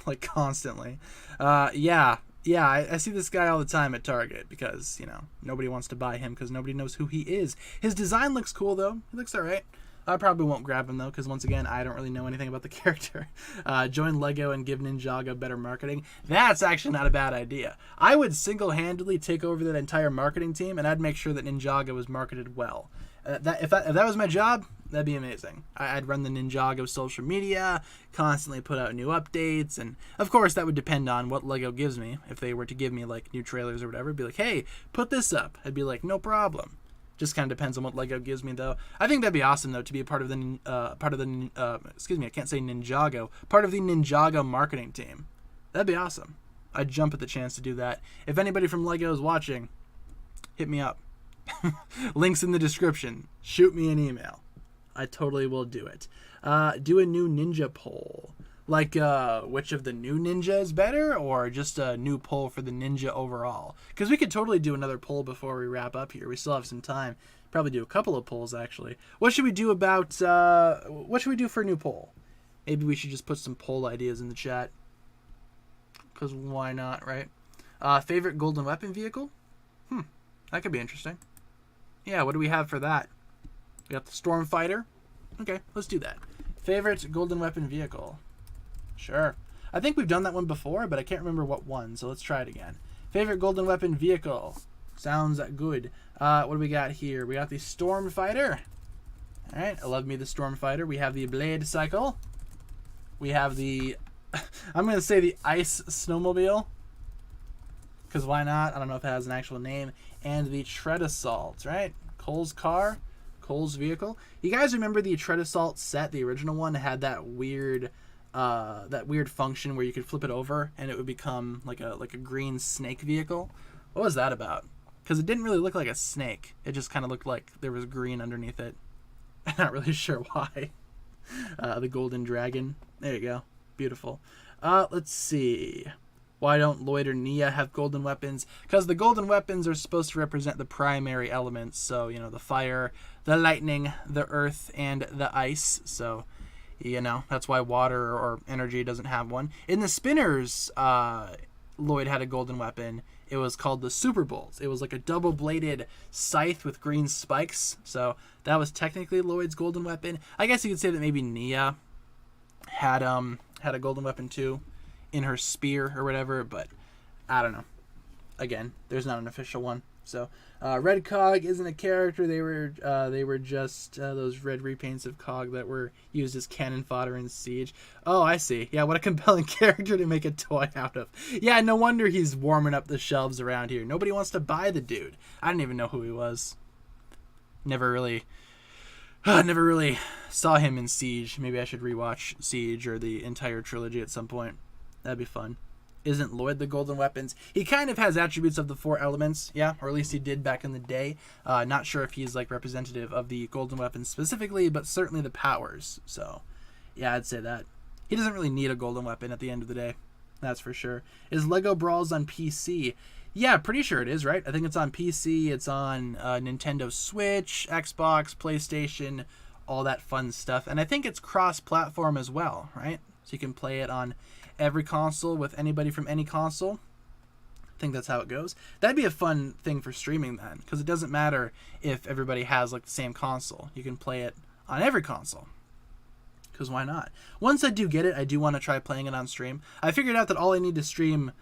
like constantly. Yeah, I see this guy all the time at Target because, nobody wants to buy him because nobody knows who he is. His design looks cool, though. He looks all right. I probably won't grab him, though, because once again, I don't really know anything about the character. Join LEGO and give Ninjago better marketing. That's actually not a bad idea. I would single-handedly take over that entire marketing team, and I'd make sure that Ninjago was marketed well. If that was my job, that'd be amazing. I'd run the Ninjago social media, constantly put out new updates, and of course that would depend on what LEGO gives me. If they were to give me like new trailers or whatever, it'd be like, hey, put this up. I'd be like, no problem. Just kind of depends on what LEGO gives me, though. I think that'd be awesome, though, to be a part of the Ninjago marketing team. That'd be awesome. I'd jump at the chance to do that. If anybody from LEGO is watching, hit me up. Links in the description. Shoot me an email. I totally will do it. Do a new ninja poll. Like, which of the new ninja is better, or just a new poll for the ninja overall? Because we could totally do another poll before we wrap up here. We still have some time. Probably do a couple of polls, actually. What should we do about, what should we do for a new poll? Maybe we should just put some poll ideas in the chat. Because why not, right? Favorite golden weapon vehicle? That could be interesting. Yeah, what do we have for that? We got the Stormfighter. Okay, let's do that. Favorite golden weapon vehicle? Sure. I think we've done that one before, but I can't remember what one, so let's try it again. Favorite golden weapon vehicle. Sounds good. What do we got here? We got the Stormfighter. Alright, I love me the Stormfighter. We have the Blade Cycle. We have the... I'm going to say the Ice Snowmobile. Because why not? I don't know if it has an actual name. And the Tread Assault, right? Cole's car. Cole's vehicle. You guys remember the Tread Assault set? The original one had that weird function where you could flip it over and it would become like a green snake vehicle. What was that about? Because it didn't really look like a snake. It just kind of looked like there was green underneath it. I'm not really sure why. The Golden Dragon. There you go. Beautiful. Let's see. Why don't Lloyd or Nia have golden weapons? Because the golden weapons are supposed to represent the primary elements. So, you know, the fire, the lightning, the earth, and the ice. So, you know, that's why water or energy doesn't have one. In the spinners, Lloyd had a golden weapon. It was called the Super Bolt. It was like a double-bladed scythe with green spikes. So that was technically Lloyd's golden weapon. I guess you could say that maybe Nia had a golden weapon too in her spear or whatever, but I don't know. Again, there's not an official one. So Red Cog isn't a character. They were just those red repaints of Cog that were used as cannon fodder in Siege. Oh, I see. Yeah, what a compelling character to make a toy out of. Yeah, no wonder he's warming up the shelves around here. Nobody wants to buy the dude. I didn't even know who he was. Never really saw him in Siege. Maybe I should rewatch Siege or the entire trilogy at some point. That'd be fun. Isn't Lloyd the golden weapons? He kind of has attributes of the four elements, yeah, or at least he did back in the day. Not sure if he's like representative of the golden weapons specifically, but certainly the powers. So, yeah, I'd say that. He doesn't really need a golden weapon at the end of the day. That's for sure. Is Lego Brawls on PC? Yeah, pretty sure it is, right? I think it's on PC, it's on Nintendo Switch, Xbox, PlayStation, all that fun stuff. And I think it's cross-platform as well, right? So you can play it on every console with anybody from any console. I think that's how it goes. That'd be a fun thing for streaming then, because it doesn't matter if everybody has like the same console. You can play it on every console. Because why not? Once I do get it, I do want to try playing it on stream. I figured out that all I need to stream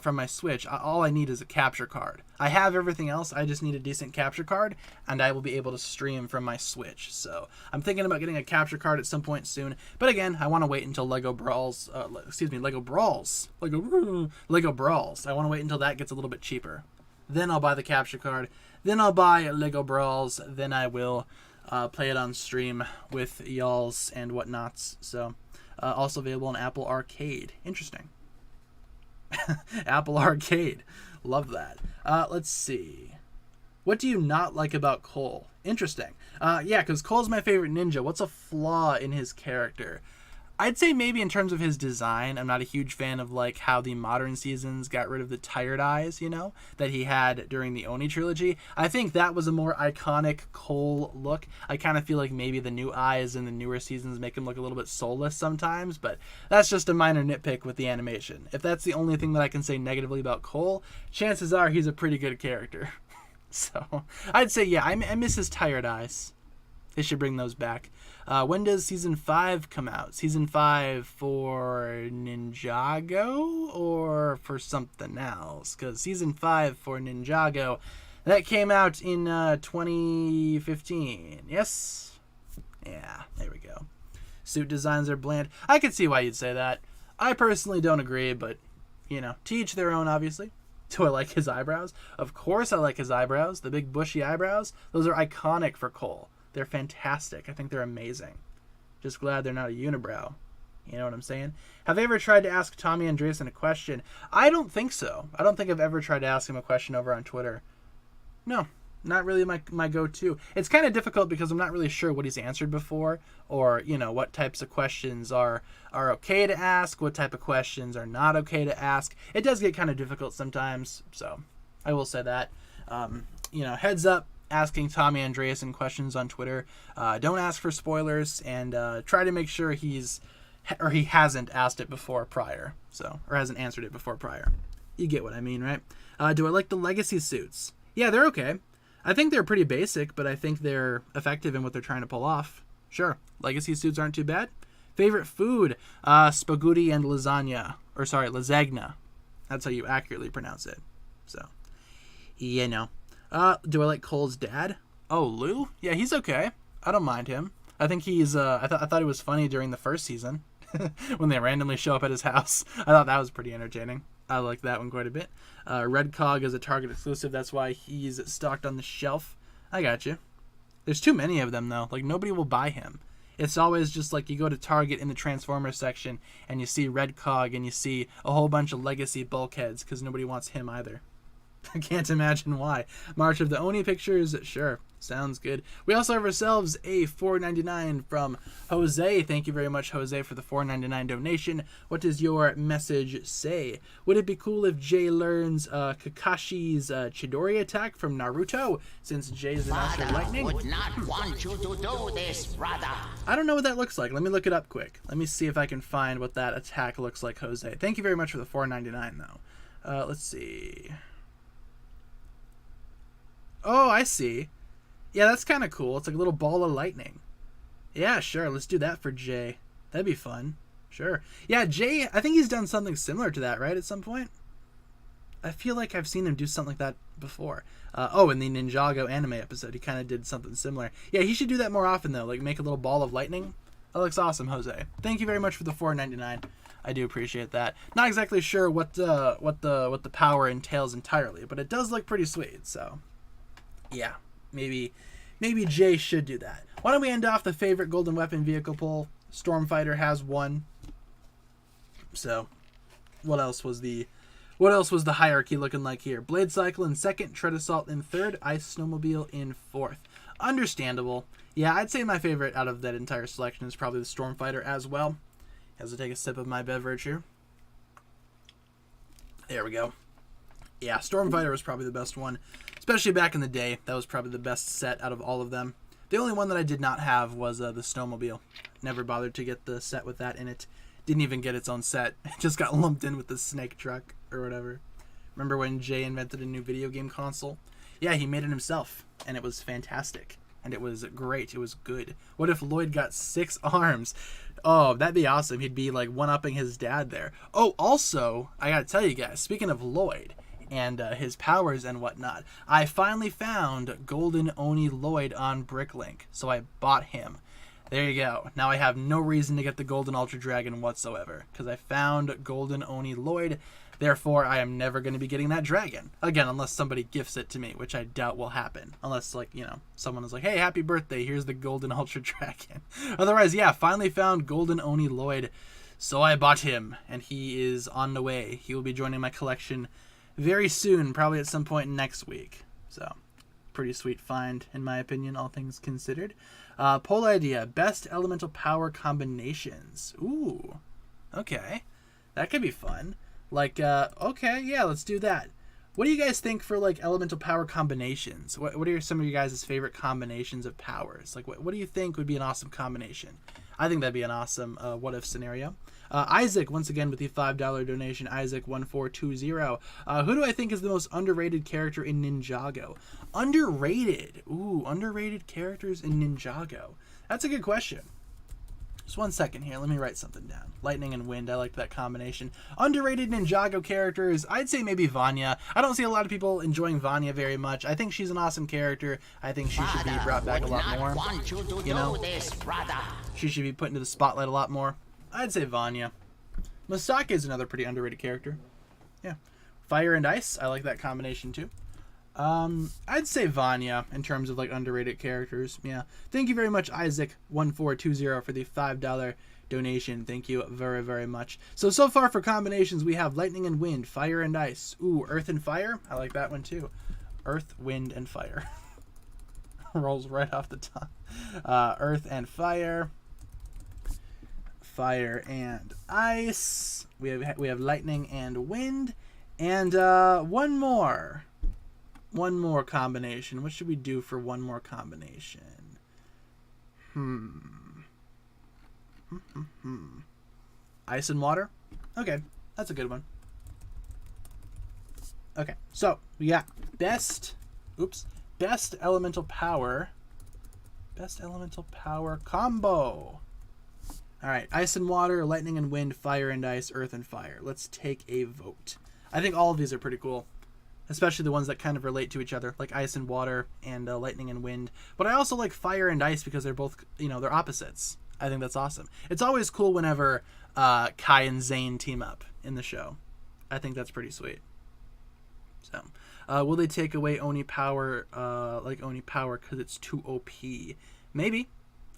from my Switch, all I need is a capture card. I have everything else, I just need a decent capture card, and I will be able to stream from my Switch. So I'm thinking about getting a capture card at some point soon. But again, I want to wait until Lego Brawls. I want to wait until that gets a little bit cheaper. Then I'll buy the capture card. Then I'll buy Lego Brawls. Then I will play it on stream with y'alls and whatnots. So also available on Apple Arcade. Interesting. Apple Arcade. Love that. Let's see. What do you not like about Cole? Interesting. Yeah, because Cole's my favorite ninja. What's a flaw in his character? I'd say maybe in terms of his design, I'm not a huge fan of like how the modern seasons got rid of the tired eyes, you know, that he had during the Oni trilogy. I think that was a more iconic Cole look. I kind of feel like maybe the new eyes in the newer seasons make him look a little bit soulless sometimes, but that's just a minor nitpick with the animation. If that's the only thing that I can say negatively about Cole, chances are he's a pretty good character. So I'd say, yeah, I miss his tired eyes. They should bring those back. When does Season 5 come out? Season 5 for Ninjago or for something else? Because Season 5 for Ninjago, that came out in 2015. Yes? Yeah, there we go. Suit designs are bland. I could see why you'd say that. I personally don't agree, but, you know, to each their own, obviously. Do I like his eyebrows? Of course I like his eyebrows. The big bushy eyebrows. Those are iconic for Cole. They're fantastic. I think they're amazing. Just glad they're not a unibrow. You know what I'm saying? Have I ever tried to ask Tommy Andreasen a question? I don't think so. I don't think I've ever tried to ask him a question over on Twitter. No. Not really my go-to. It's kind of difficult because I'm not really sure what he's answered before, or what types of questions are okay to ask, what type of questions are not okay to ask. It does get kind of difficult sometimes, so I will say that. Heads up, asking Tommy Andreasen questions on Twitter. Don't ask for spoilers, and try to make sure he hasn't asked it before prior, or hasn't answered it before prior. You get what I mean, right? Do I like the legacy suits? Yeah, they're okay. I think they're pretty basic, but I think they're effective in what they're trying to pull off. Sure, legacy suits aren't too bad. Favorite food? Spaghetti and lasagna. Lasagna. That's how you accurately pronounce it. So, do I like Cole's dad? Oh, Lou? Yeah, he's okay. I don't mind him. I think he's, I thought he was funny during the first season when they randomly show up at his house. I thought that was pretty entertaining. I like that one quite a bit. Red Cog is a Target exclusive. That's why he's stocked on the shelf. I got you. There's too many of them, though. Like, nobody will buy him. It's always just like you go to Target in the Transformers section and you see Red Cog and you see a whole bunch of legacy bulkheads because nobody wants him either. I can't imagine why. March of the Oni pictures, sure, sounds good. We also have ourselves a $4.99 from Jose. Thank you very much, Jose, for the $4.99 donation. What does your message say? Would it be cool if Jay learns Kakashi's Chidori attack from Naruto, since Jay's the master of lightning? Would not want you to do this, brother. I don't know what that looks like. Let me look it up quick. Let me see if I can find what that attack looks like, Jose. Thank you very much for the $4.99, though. Let's see. Oh, I see. Yeah, that's kind of cool. It's like a little ball of lightning. Yeah, sure. Let's do that for Jay. That'd be fun. Sure. Yeah, Jay, I think he's done something similar to that, right, at some point? I feel like I've seen him do something like that before. In the Ninjago anime episode, he kind of did something similar. Yeah, he should do that more often, though. Like, make a little ball of lightning. That looks awesome, Jose. Thank you very much for the $4.99. I do appreciate that. Not exactly sure what the power entails entirely, but it does look pretty sweet, so... yeah, maybe Jay should do that. Why don't we end off the favorite golden weapon vehicle poll? Stormfighter has one. So, what else was the hierarchy looking like here? Blade Cycle in second, Tread Assault in third, Ice Snowmobile in fourth. Understandable. Yeah, I'd say my favorite out of that entire selection is probably the Stormfighter as well. As I take a sip of my beverage here. There we go. Yeah, Stormfighter was probably the best one. Especially back in the day, that was probably the best set out of all of them. The only one that I did not have was the Snowmobile. Never bothered to get the set with that in it. Didn't even get its own set. It just got lumped in with the Snake Truck or whatever. Remember when Jay invented a new video game console? Yeah, he made it himself, and it was fantastic. And it was great. It was good. What if Lloyd got 6 arms? Oh, that'd be awesome. He'd be like one-upping his dad there. Oh, also, I gotta tell you guys, speaking of Lloyd... and his powers and whatnot, I finally found Golden Oni Lloyd on Bricklink, so I bought him. There you go. Now I have no reason to get the Golden Ultra Dragon whatsoever, because I found Golden Oni Lloyd. Therefore, I am never going to be getting that dragon. Again, unless somebody gifts it to me, which I doubt will happen. Unless, someone is like, hey, happy birthday, here's the Golden Ultra Dragon. Otherwise, yeah, finally found Golden Oni Lloyd, so I bought him, and he is on the way. He will be joining my collection very soon, probably at some point next week. So, pretty sweet find, in my opinion, all things considered. Poll idea, best elemental power combinations. Ooh, okay. That could be fun. Okay, yeah, let's do that. What do you guys think for, elemental power combinations? What are some of you guys' favorite combinations of powers? What do you think would be an awesome combination? I think that'd be an awesome what-if scenario. Isaac, once again, with the $5 donation. Isaac1420. Who do I think is the most underrated character in Ninjago? Underrated. Ooh, underrated characters in Ninjago. That's a good question. Just 1 second here. Let me write something down. Lightning and Wind. I like that combination. Underrated Ninjago characters. I'd say maybe Vanya. I don't see a lot of people enjoying Vanya very much. I think she's an awesome character. I think she should be brought back a lot more. She should be put into the spotlight a lot more. I'd say Vanya. Masaki is another pretty underrated character. Yeah. Fire and Ice. I like that combination too. I'd say Vanya in terms of underrated characters. Yeah. Thank you very much, Isaac1420, for the $5 donation. Thank you very, very much. So far for combinations, we have Lightning and Wind, Fire and Ice. Ooh, Earth and Fire. I like that one too. Earth, Wind, and Fire. Rolls right off the top. Earth and fire. Fire and ice. We have lightning and wind. And one more combination. What should we do for one more combination? Ice and water? Okay, that's a good one. Okay, so we got best elemental power. Best elemental power combo. All right, ice and water, lightning and wind, fire and ice, earth and fire. Let's take a vote. I think all of these are pretty cool, especially the ones that kind of relate to each other, like ice and water and lightning and wind. But I also like fire and ice because they're both, they're opposites. I think that's awesome. It's always cool whenever Kai and Zane team up in the show. I think that's pretty sweet. So, will they take away Oni power, because it's too OP? Maybe.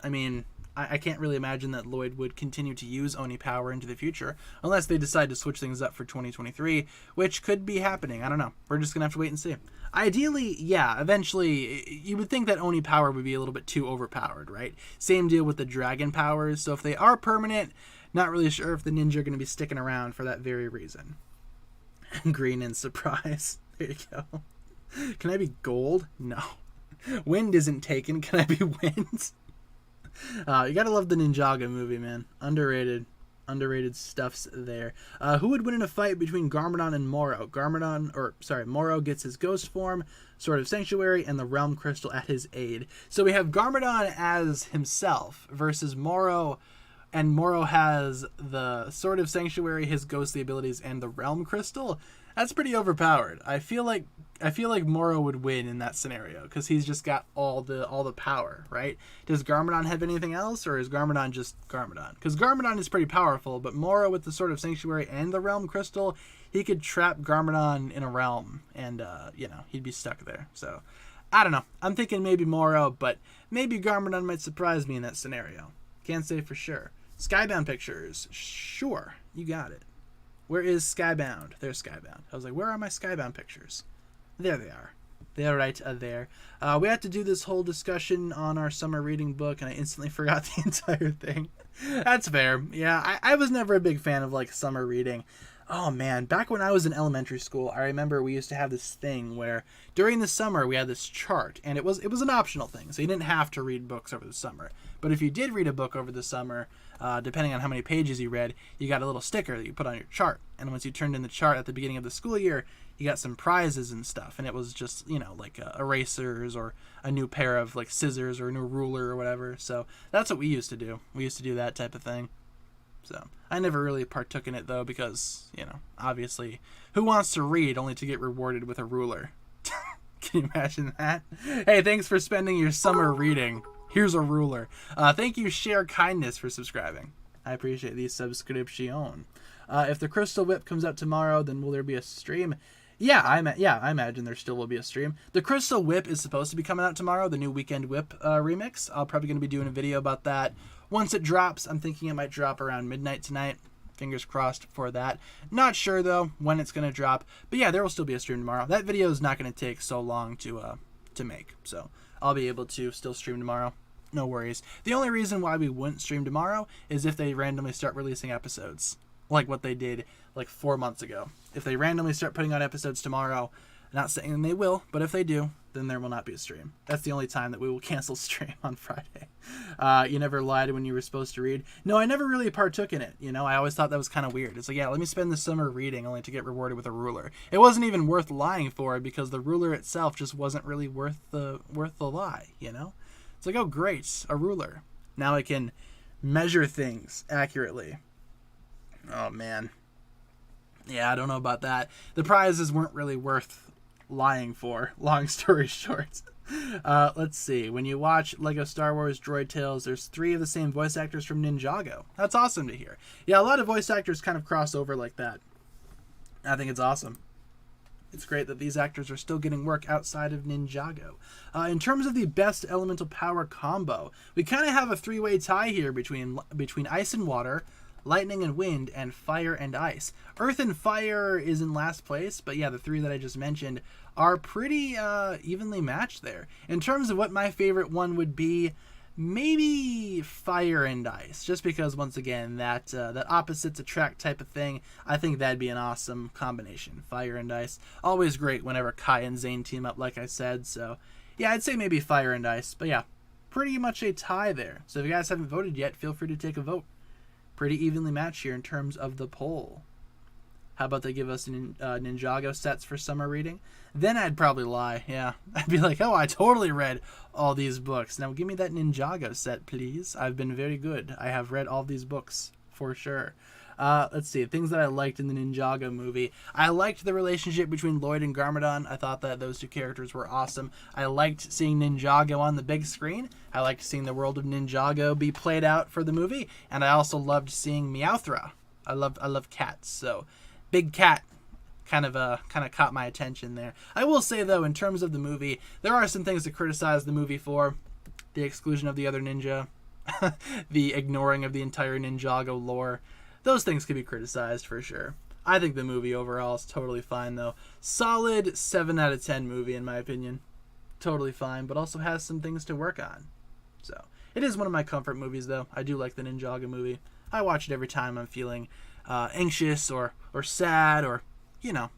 I mean, I can't really imagine that Lloyd would continue to use Oni power into the future, unless they decide to switch things up for 2023, which could be happening. I don't know. We're just going to have to wait and see. Ideally, yeah, eventually, you would think that Oni power would be a little bit too overpowered, right? Same deal with the dragon powers, so if they are permanent, not really sure if the ninja are going to be sticking around for that very reason. Green and surprise. There you go. Can I be gold? No. Wind isn't taken. Can I be wind? You gotta love the Ninjago movie, man. Underrated stuffs there. Who would win in a fight between Garmadon and Moro? Moro gets his ghost form, Sword of Sanctuary, and the Realm Crystal at his aid. So we have Garmadon as himself versus Moro, and Moro has the Sword of Sanctuary, his ghostly abilities, and the Realm Crystal. That's pretty overpowered. I feel like Moro would win in that scenario because he's just got all the power, right? Does Garmadon have anything else, or is Garmadon just Garmadon? Because Garmadon is pretty powerful, but Moro with the Sword of Sanctuary and the Realm Crystal, he could trap Garmadon in a realm, and he'd be stuck there. So I don't know. I'm thinking maybe Moro, but maybe Garmadon might surprise me in that scenario. Can't say for sure. Skybound Pictures, sure, you got it. Where is Skybound? There's Skybound. I was like, where are my Skybound pictures? There they are. They're right there. We had to do this whole discussion on our summer reading book, and I instantly forgot the entire thing. That's fair. Yeah, I was never a big fan of, summer reading. Oh, man. Back when I was in elementary school, I remember we used to have this thing where during the summer we had this chart, and it was an optional thing, so you didn't have to read books over the summer. But if you did read a book over the summer, depending on how many pages you read, you got a little sticker that you put on your chart. And once you turned in the chart at the beginning of the school year, you got some prizes and stuff. And it was just, erasers or a new pair of scissors or a new ruler or whatever. So that's what we used to do. We used to do that type of thing. So I never really partook in it, though, because, obviously, who wants to read only to get rewarded with a ruler? Can you imagine that? Hey, thanks for spending your summer reading. Here's a ruler. Thank you, Share Kindness, for subscribing. I appreciate the subscription. If the Crystal Whip comes out tomorrow, then will there be a stream? Yeah, I imagine there still will be a stream. The Crystal Whip is supposed to be coming out tomorrow, the new Weekend Whip remix. I'm probably going to be doing a video about that once it drops. I'm thinking it might drop around midnight tonight. Fingers crossed for that. Not sure, though, when it's going to drop. But yeah, there will still be a stream tomorrow. That video is not going to take so long to make. So I'll be able to still stream tomorrow. No worries. The only reason why we wouldn't stream tomorrow is if they randomly start releasing episodes. Like what they did 4 months ago. If they randomly start putting out episodes tomorrow, not saying they will, but if they do, then there will not be a stream. That's the only time that we will cancel stream on Friday. You never lied when you were supposed to read. No, I never really partook in it. I always thought that was kind of weird. It's let me spend the summer reading only to get rewarded with a ruler. It wasn't even worth lying for because the ruler itself just wasn't really worth the lie, It's oh great, a ruler. Now I can measure things accurately. Oh man. Yeah, I don't know about that. The prizes weren't really worth lying for, long story short. Let's see. When you watch Lego Star Wars Droid Tales, there's 3 of the same voice actors from Ninjago. That's awesome to hear. Yeah, a lot of voice actors kind of cross over like that. I think it's awesome. It's great that these actors are still getting work outside of Ninjago. In terms of the best elemental power combo, we kind of have a 3-way tie here between ice and water, lightning and wind, and fire and ice. Earth and fire is in last place, but yeah, the three that I just mentioned are pretty evenly matched there. In terms of what my favorite one would be, maybe fire and ice, just because once again that opposites attract type of thing. I think that'd be an awesome combination. Fire and ice, always great whenever Kai and Zane team up, like I said. So yeah, I'd say maybe fire and ice, but yeah, pretty much a tie there. So if you guys haven't voted yet, feel free to take a vote. Pretty evenly matched here in terms of the poll. How about they give us Ninjago sets for summer reading? Then I'd probably lie. Yeah, I'd be like, oh, I totally read all these books. Now give me that Ninjago set, please. I've been very good. I have read all these books for sure. Let's see, things that I liked in the Ninjago movie. I liked the relationship between Lloyd and Garmadon. I thought that those two characters were awesome. I liked seeing Ninjago on the big screen. I liked seeing the world of Ninjago be played out for the movie. And I also loved seeing Meowthra. I love cats, so big cat kind of caught my attention there. I will say though, in terms of the movie, there are some things to criticize the movie for. The exclusion of the other ninja, the ignoring of the entire Ninjago lore. Those things could be criticized for sure. I think the movie overall is totally fine though. Solid 7 out of 10 movie in my opinion. Totally fine, but also has some things to work on. So it is one of my comfort movies though. I do like the Ninjago movie. I watch it every time I'm feeling anxious or sad, or you know,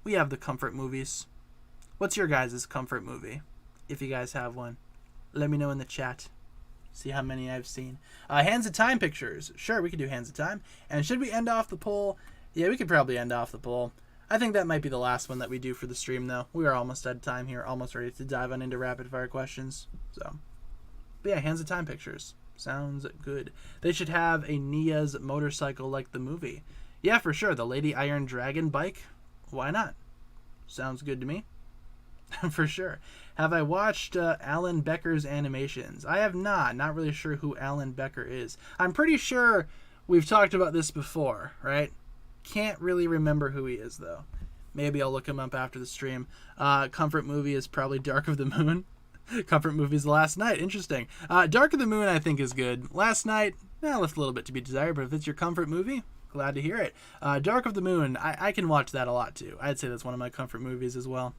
we have the comfort movies. What's your guys' comfort movie? If you guys have one, let me know in the chat. See how many I've seen. Hands of Time pictures. Sure, we could do Hands of Time. And should we end off the poll? Yeah, we could probably end off the poll. I think that might be the last one that we do for the stream, though. We are almost out of time here, almost ready to dive on into rapid fire questions. So, but yeah, Hands of Time pictures. Sounds good. They should have a Nia's motorcycle like the movie. Yeah, for sure. The Lady Iron Dragon bike. Why not? Sounds good to me. For sure. Have I watched Alan Becker's animations? I have not. Not really sure who Alan Becker is. I'm pretty sure we've talked about this before, right? Can't really remember who he is, though. Maybe I'll look him up after the stream. Comfort movie is probably Dark of the Moon. Comfort movies Last Night. Interesting. Dark of the Moon, I think, is good. Last Night, left a little bit to be desired, but if it's your comfort movie, glad to hear it. Dark of the Moon, I can watch that a lot, too. I'd say that's one of my comfort movies as well.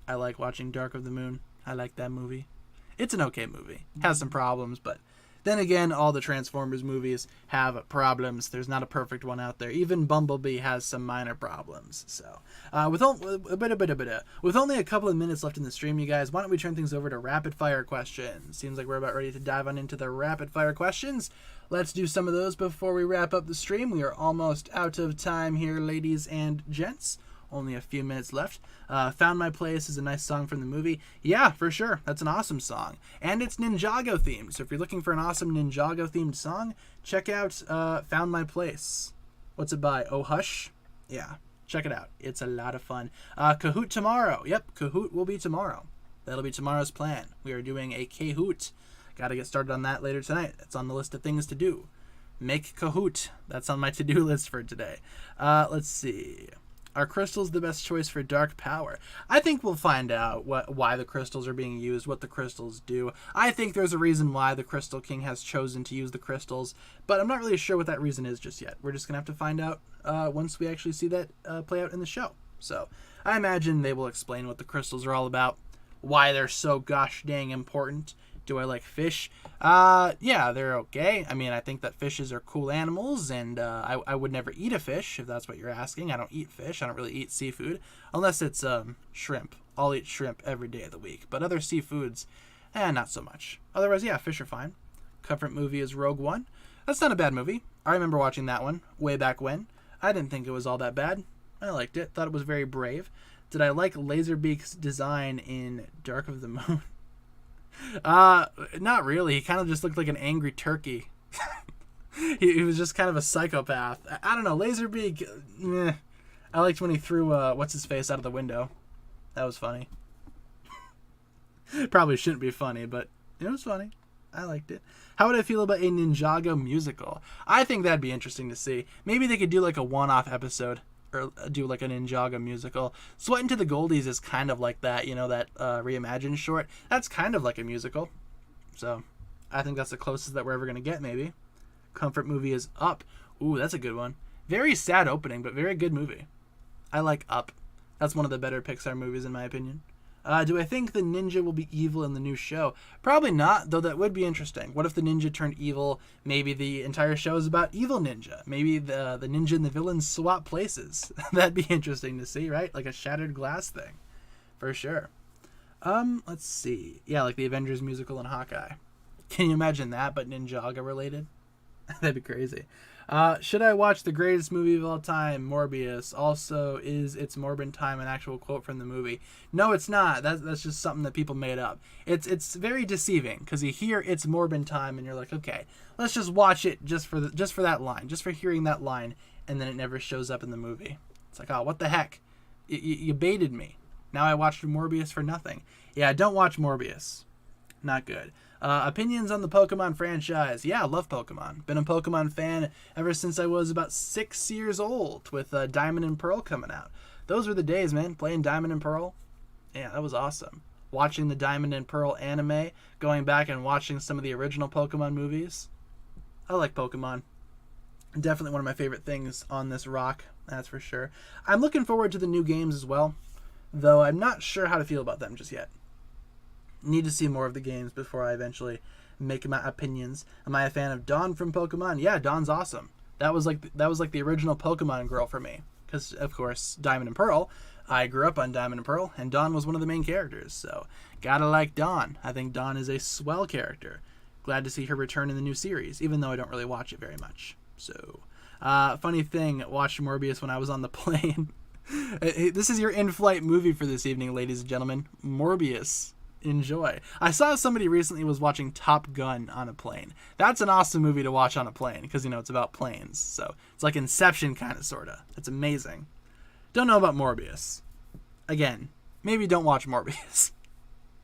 I like watching Dark of the Moon. I like that movie. It's an okay movie. Has some problems, but then again, all the Transformers movies have problems. There's not a perfect one out there. Even Bumblebee has some minor problems. So, with only a couple of minutes left in the stream, you guys, why don't we turn things over to rapid fire questions? Seems like we're about ready to dive on into the rapid fire questions. Let's do some of those before we wrap up the stream. We are almost out of time here, ladies and gents. Only a few minutes left. Found My Place is a nice song from the movie. Yeah, for sure. That's an awesome song. And it's Ninjago themed. So if you're looking for an awesome Ninjago themed song, check out Found My Place. What's it by? Oh Hush? Yeah, check it out. It's a lot of fun. Kahoot tomorrow. Yep, Kahoot will be tomorrow. That'll be tomorrow's plan. We are doing a Kahoot. Got to get started on that later tonight. It's on the list of things to do. Make Kahoot. That's on my to-do list for today. Let's see. Are crystals the best choice for dark power? I think we'll find out why the crystals are being used, what the crystals do. I think there's a reason why the Crystal King has chosen to use the crystals, but I'm not really sure what that reason is just yet. We're just going to have to find out once we actually see that play out in the show. So I imagine they will explain what the crystals are all about, why they're so gosh dang important. Do I like fish? Yeah, they're okay. I mean, I think that fishes are cool animals, and I would never eat a fish, if that's what you're asking. I don't eat fish. I don't really eat seafood, unless it's shrimp. I'll eat shrimp every day of the week. But other seafoods, not so much. Otherwise, yeah, fish are fine. Comfort movie is Rogue One. That's not a bad movie. I remember watching that one way back when. I didn't think it was all that bad. I liked it. Thought it was very brave. Did I like Laserbeak's design in Dark of the Moon? Not really. He kind of just looked like an angry turkey. he was just kind of a psychopath. I don't know. Laserbeak, I liked when he threw, what's his face out of the window. That was funny. Probably shouldn't be funny, but it was funny. I liked it. How would I feel about a Ninjago musical? I think that'd be interesting to see. Maybe they could do like a one-off episode. Or do like a Ninjago musical. Sweat Into the Goldies is kind of like that, that reimagined short. That's kind of like a musical. So I think that's the closest that we're ever going to get, maybe. Comfort movie is Up. Ooh, that's a good one. Very sad opening, but very good movie. I like Up. That's one of the better Pixar movies in my opinion. Do I think the ninja will be evil in the new show? Probably not, though that would be interesting. What if the ninja turned evil? Maybe the entire show is about evil ninja. Maybe the ninja and the villains swap places. That'd be interesting to see, right? Like a shattered glass thing. For sure. Let's see. Yeah, like the Avengers musical and Hawkeye. Can you imagine that, but Ninjaga related? That'd be crazy. Should I watch the greatest movie of all time, Morbius? Also, is It's Morbin Time an actual quote from the movie? No, it's not. That's just something that people made up. It's very deceiving because you hear It's Morbin Time and you're like, okay, let's just watch it just for that line, just for hearing that line, and then it never shows up in the movie. It's like, oh, what the heck? You baited me. Now I watched Morbius for nothing. Yeah, don't watch Morbius. Not good. Opinions on the Pokemon franchise. Yeah, I love Pokemon. Been a Pokemon fan ever since I was about 6 years old with Diamond and Pearl coming out. Those were the days, man. Playing Diamond and Pearl. Yeah, that was awesome. Watching the Diamond and Pearl anime. Going back and watching some of the original Pokemon movies. I like Pokemon. Definitely one of my favorite things on this rock. That's for sure. I'm looking forward to the new games as well. Though I'm not sure how to feel about them just yet. Need to see more of the games before I eventually make my opinions. Am I a fan of Dawn from Pokemon? Yeah, Dawn's awesome. That was like the original Pokemon girl for me. Because of course, Diamond and Pearl. I grew up on Diamond and Pearl, and Dawn was one of the main characters. So gotta like Dawn. I think Dawn is a swell character. Glad to see her return in the new series, even though I don't really watch it very much. So, funny thing, watched Morbius when I was on the plane. This is your in-flight movie for this evening, ladies and gentlemen. Morbius. Enjoy. I saw somebody recently was watching Top Gun on a plane. That's an awesome movie to watch on a plane because, you know, it's about planes. So it's like Inception kind of, sort of. It's amazing. Don't know about Morbius. Again, maybe don't watch Morbius.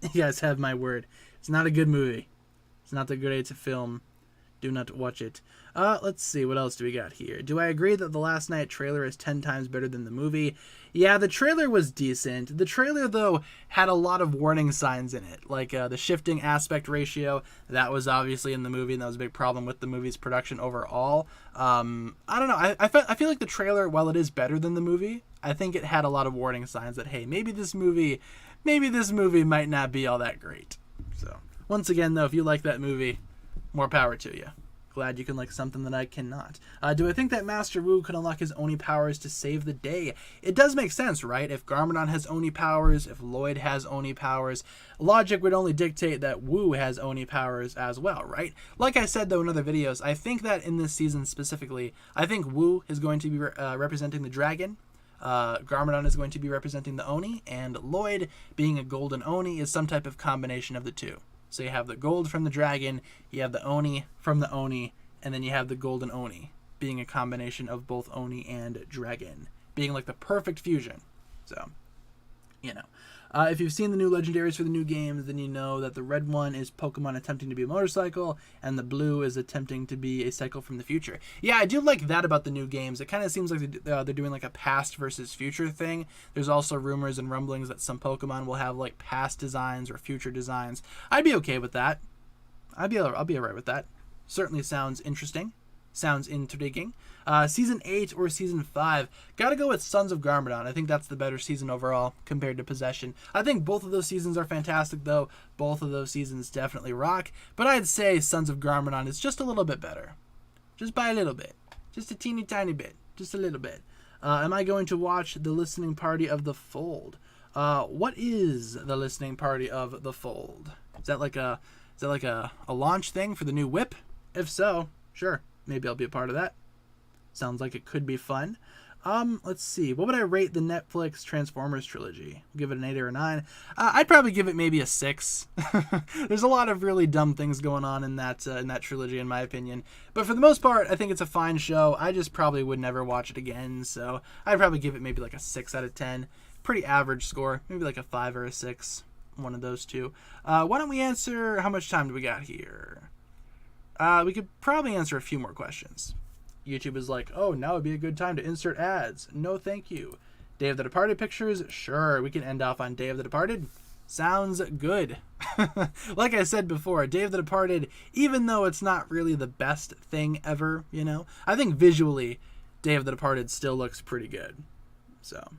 You guys have my word. It's not a good movie. It's not that great to film. Do not watch it. Let's see. What else do we got here? Do I agree that the Last Night trailer is 10 times better than the movie? Yeah, the trailer was decent. The trailer, though, had a lot of warning signs in it. Like the shifting aspect ratio. That was obviously in the movie, and that was a big problem with the movie's production overall. I don't know. I feel like the trailer, while it is better than the movie, I think it had a lot of warning signs that, hey, maybe this movie might not be all that great. So, once again, though, if you like that movie, more power to you. Glad you can like something that I cannot. Do I think that Master Wu could unlock his Oni powers to save the day? It does make sense, right? If Garmadon has Oni powers, if Lloyd has Oni powers, logic would only dictate that Wu has Oni powers as well, right? Like I said, though, in other videos, I think that in this season specifically, I think Wu is going to be representing the dragon. Garmadon is going to be representing the Oni, and Lloyd, being a golden Oni, is some type of combination of the two. So you have the gold from the dragon, you have the Oni from the Oni, and then you have the golden Oni, being a combination of both Oni and dragon, being like the perfect fusion. So, you know. If you've seen the new legendaries for the new games, then you know that the red one is Pokemon attempting to be a motorcycle, and the blue is attempting to be a cycle from the future. Yeah, I do like that about the new games. It kind of seems like they're doing like a past versus future thing. There's also rumors and rumblings that some Pokemon will have like past designs or future designs. I'd be okay with that. I'll be alright with that. Certainly sounds interesting. Sounds intriguing. Season 8 or Season 5. Gotta go with Sons of Garmadon. I think that's the better season overall compared to Possession. I think both of those seasons are fantastic, though. Both of those seasons definitely rock. But I'd say Sons of Garmadon is just a little bit better. Just by a little bit. Just a teeny tiny bit. Just a little bit. Am I going to watch The Listening Party of the Fold? What is The Listening Party of the Fold? Is that like a launch thing for the new whip? If so, sure. Maybe I'll be a part of that. Sounds like it could be fun. Let's see. What would I rate the Netflix Transformers trilogy? Give it an 8 or a 9. I'd probably give it maybe a 6. There's a lot of really dumb things going on in that trilogy, in my opinion. But for the most part, I think it's a fine show. I just probably would never watch it again. So I'd probably give it maybe like a 6 out of 10. Pretty average score. Maybe like a 5 or a 6. One of those two. Why don't we answer... How much time do we got here? We could probably answer a few more questions. YouTube is like, oh, now would be a good time to insert ads. No, thank you. Day of the Departed pictures? Sure, we can end off on Day of the Departed. Sounds good. Like I said before, Day of the Departed, even though it's not really the best thing ever, you know, I think visually Day of the Departed still looks pretty good. So,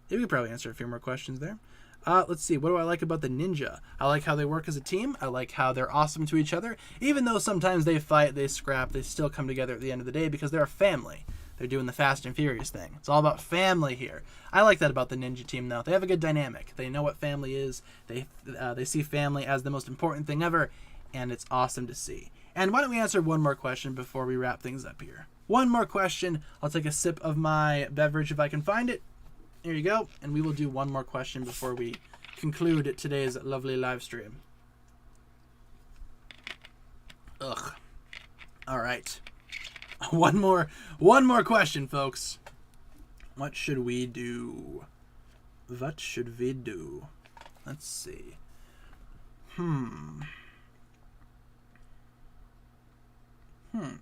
yeah, we could probably answer a few more questions there. Let's see. What do I like about the ninja? I like how they work as a team. I like how they're awesome to each other. Even though sometimes they fight, they scrap, they still come together at the end of the day because they're a family. They're doing the Fast and Furious thing. It's all about family here. I like that about the ninja team, though. They have a good dynamic. They know what family is. They see family as the most important thing ever, and it's awesome to see. And why don't we answer one more question before we wrap things up here? One more question. I'll take a sip of my beverage if I can find it. Here you go. And we will do one more question before we conclude today's lovely live stream. Ugh. All right. One more question, folks. What should we do? What should we do? Let's see.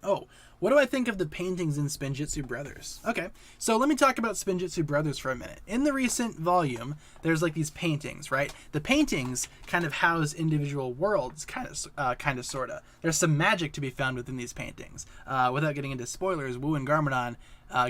Oh, what do I think of the paintings in Spinjitzu Brothers? Okay, so let me talk about Spinjitzu Brothers for a minute. In the recent volume, there's like these paintings, right? The paintings kind of house individual worlds, kind of, sorta. There's some magic to be found within these paintings. Without getting into spoilers, Wu and Garmadon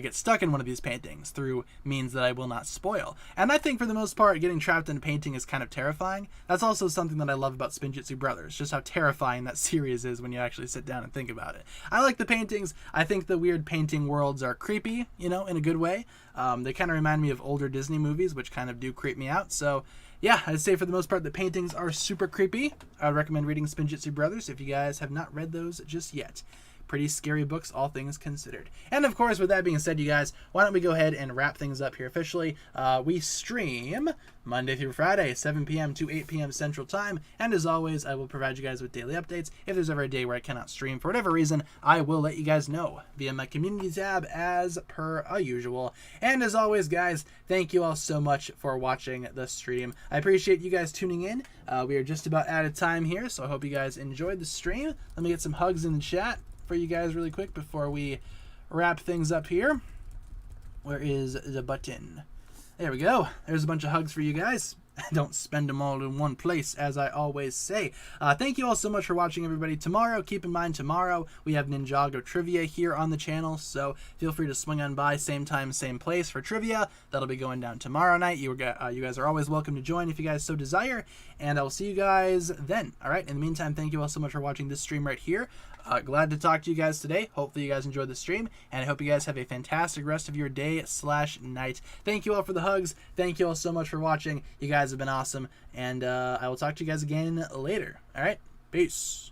get stuck in one of these paintings through means that I will not spoil. And I think for the most part, getting trapped in a painting is kind of terrifying. That's also something that I love about Spinjitzu Brothers, just how terrifying that series is when you actually sit down and think about it. I like the paintings. I think the weird painting worlds are creepy, you know, in a good way. They kind of remind me of older Disney movies, which kind of do creep me out. So yeah, I'd say for the most part, the paintings are super creepy. I would recommend reading Spinjitzu Brothers if you guys have not read those just yet. Pretty scary books, all things considered. And of course, with that being said, you guys, why don't we go ahead and wrap things up here officially. We stream Monday through Friday, 7 p.m. to 8 p.m. Central Time. And as always, I will provide you guys with daily updates. If there's ever a day where I cannot stream for whatever reason, I will let you guys know via my community tab as per usual. And as always, guys, thank you all so much for watching the stream. I appreciate you guys tuning in. We are just about out of time here, so I hope you guys enjoyed the stream. Let me get some hugs in the chat for you guys really quick before we wrap things up here. Where is the button? There we go. There's a bunch of hugs for you guys. Don't spend them all in one place, as I always say. Thank you all so much for watching, everybody. Tomorrow, keep in mind, tomorrow we have Ninjago Trivia here on the channel, so feel free to swing on by, same time, same place for trivia. That'll be going down tomorrow night. You guys are always welcome to join if you guys so desire, and I will see you guys then. All right, in the meantime, thank you all so much for watching this stream right here. Glad to talk to you guys today. Hopefully you guys enjoyed the stream, and I hope you guys have a fantastic rest of your day/night. Thank you all for the hugs. Thank you all so much for watching. You guys have been awesome, and I will talk to you guys again later. All right, peace.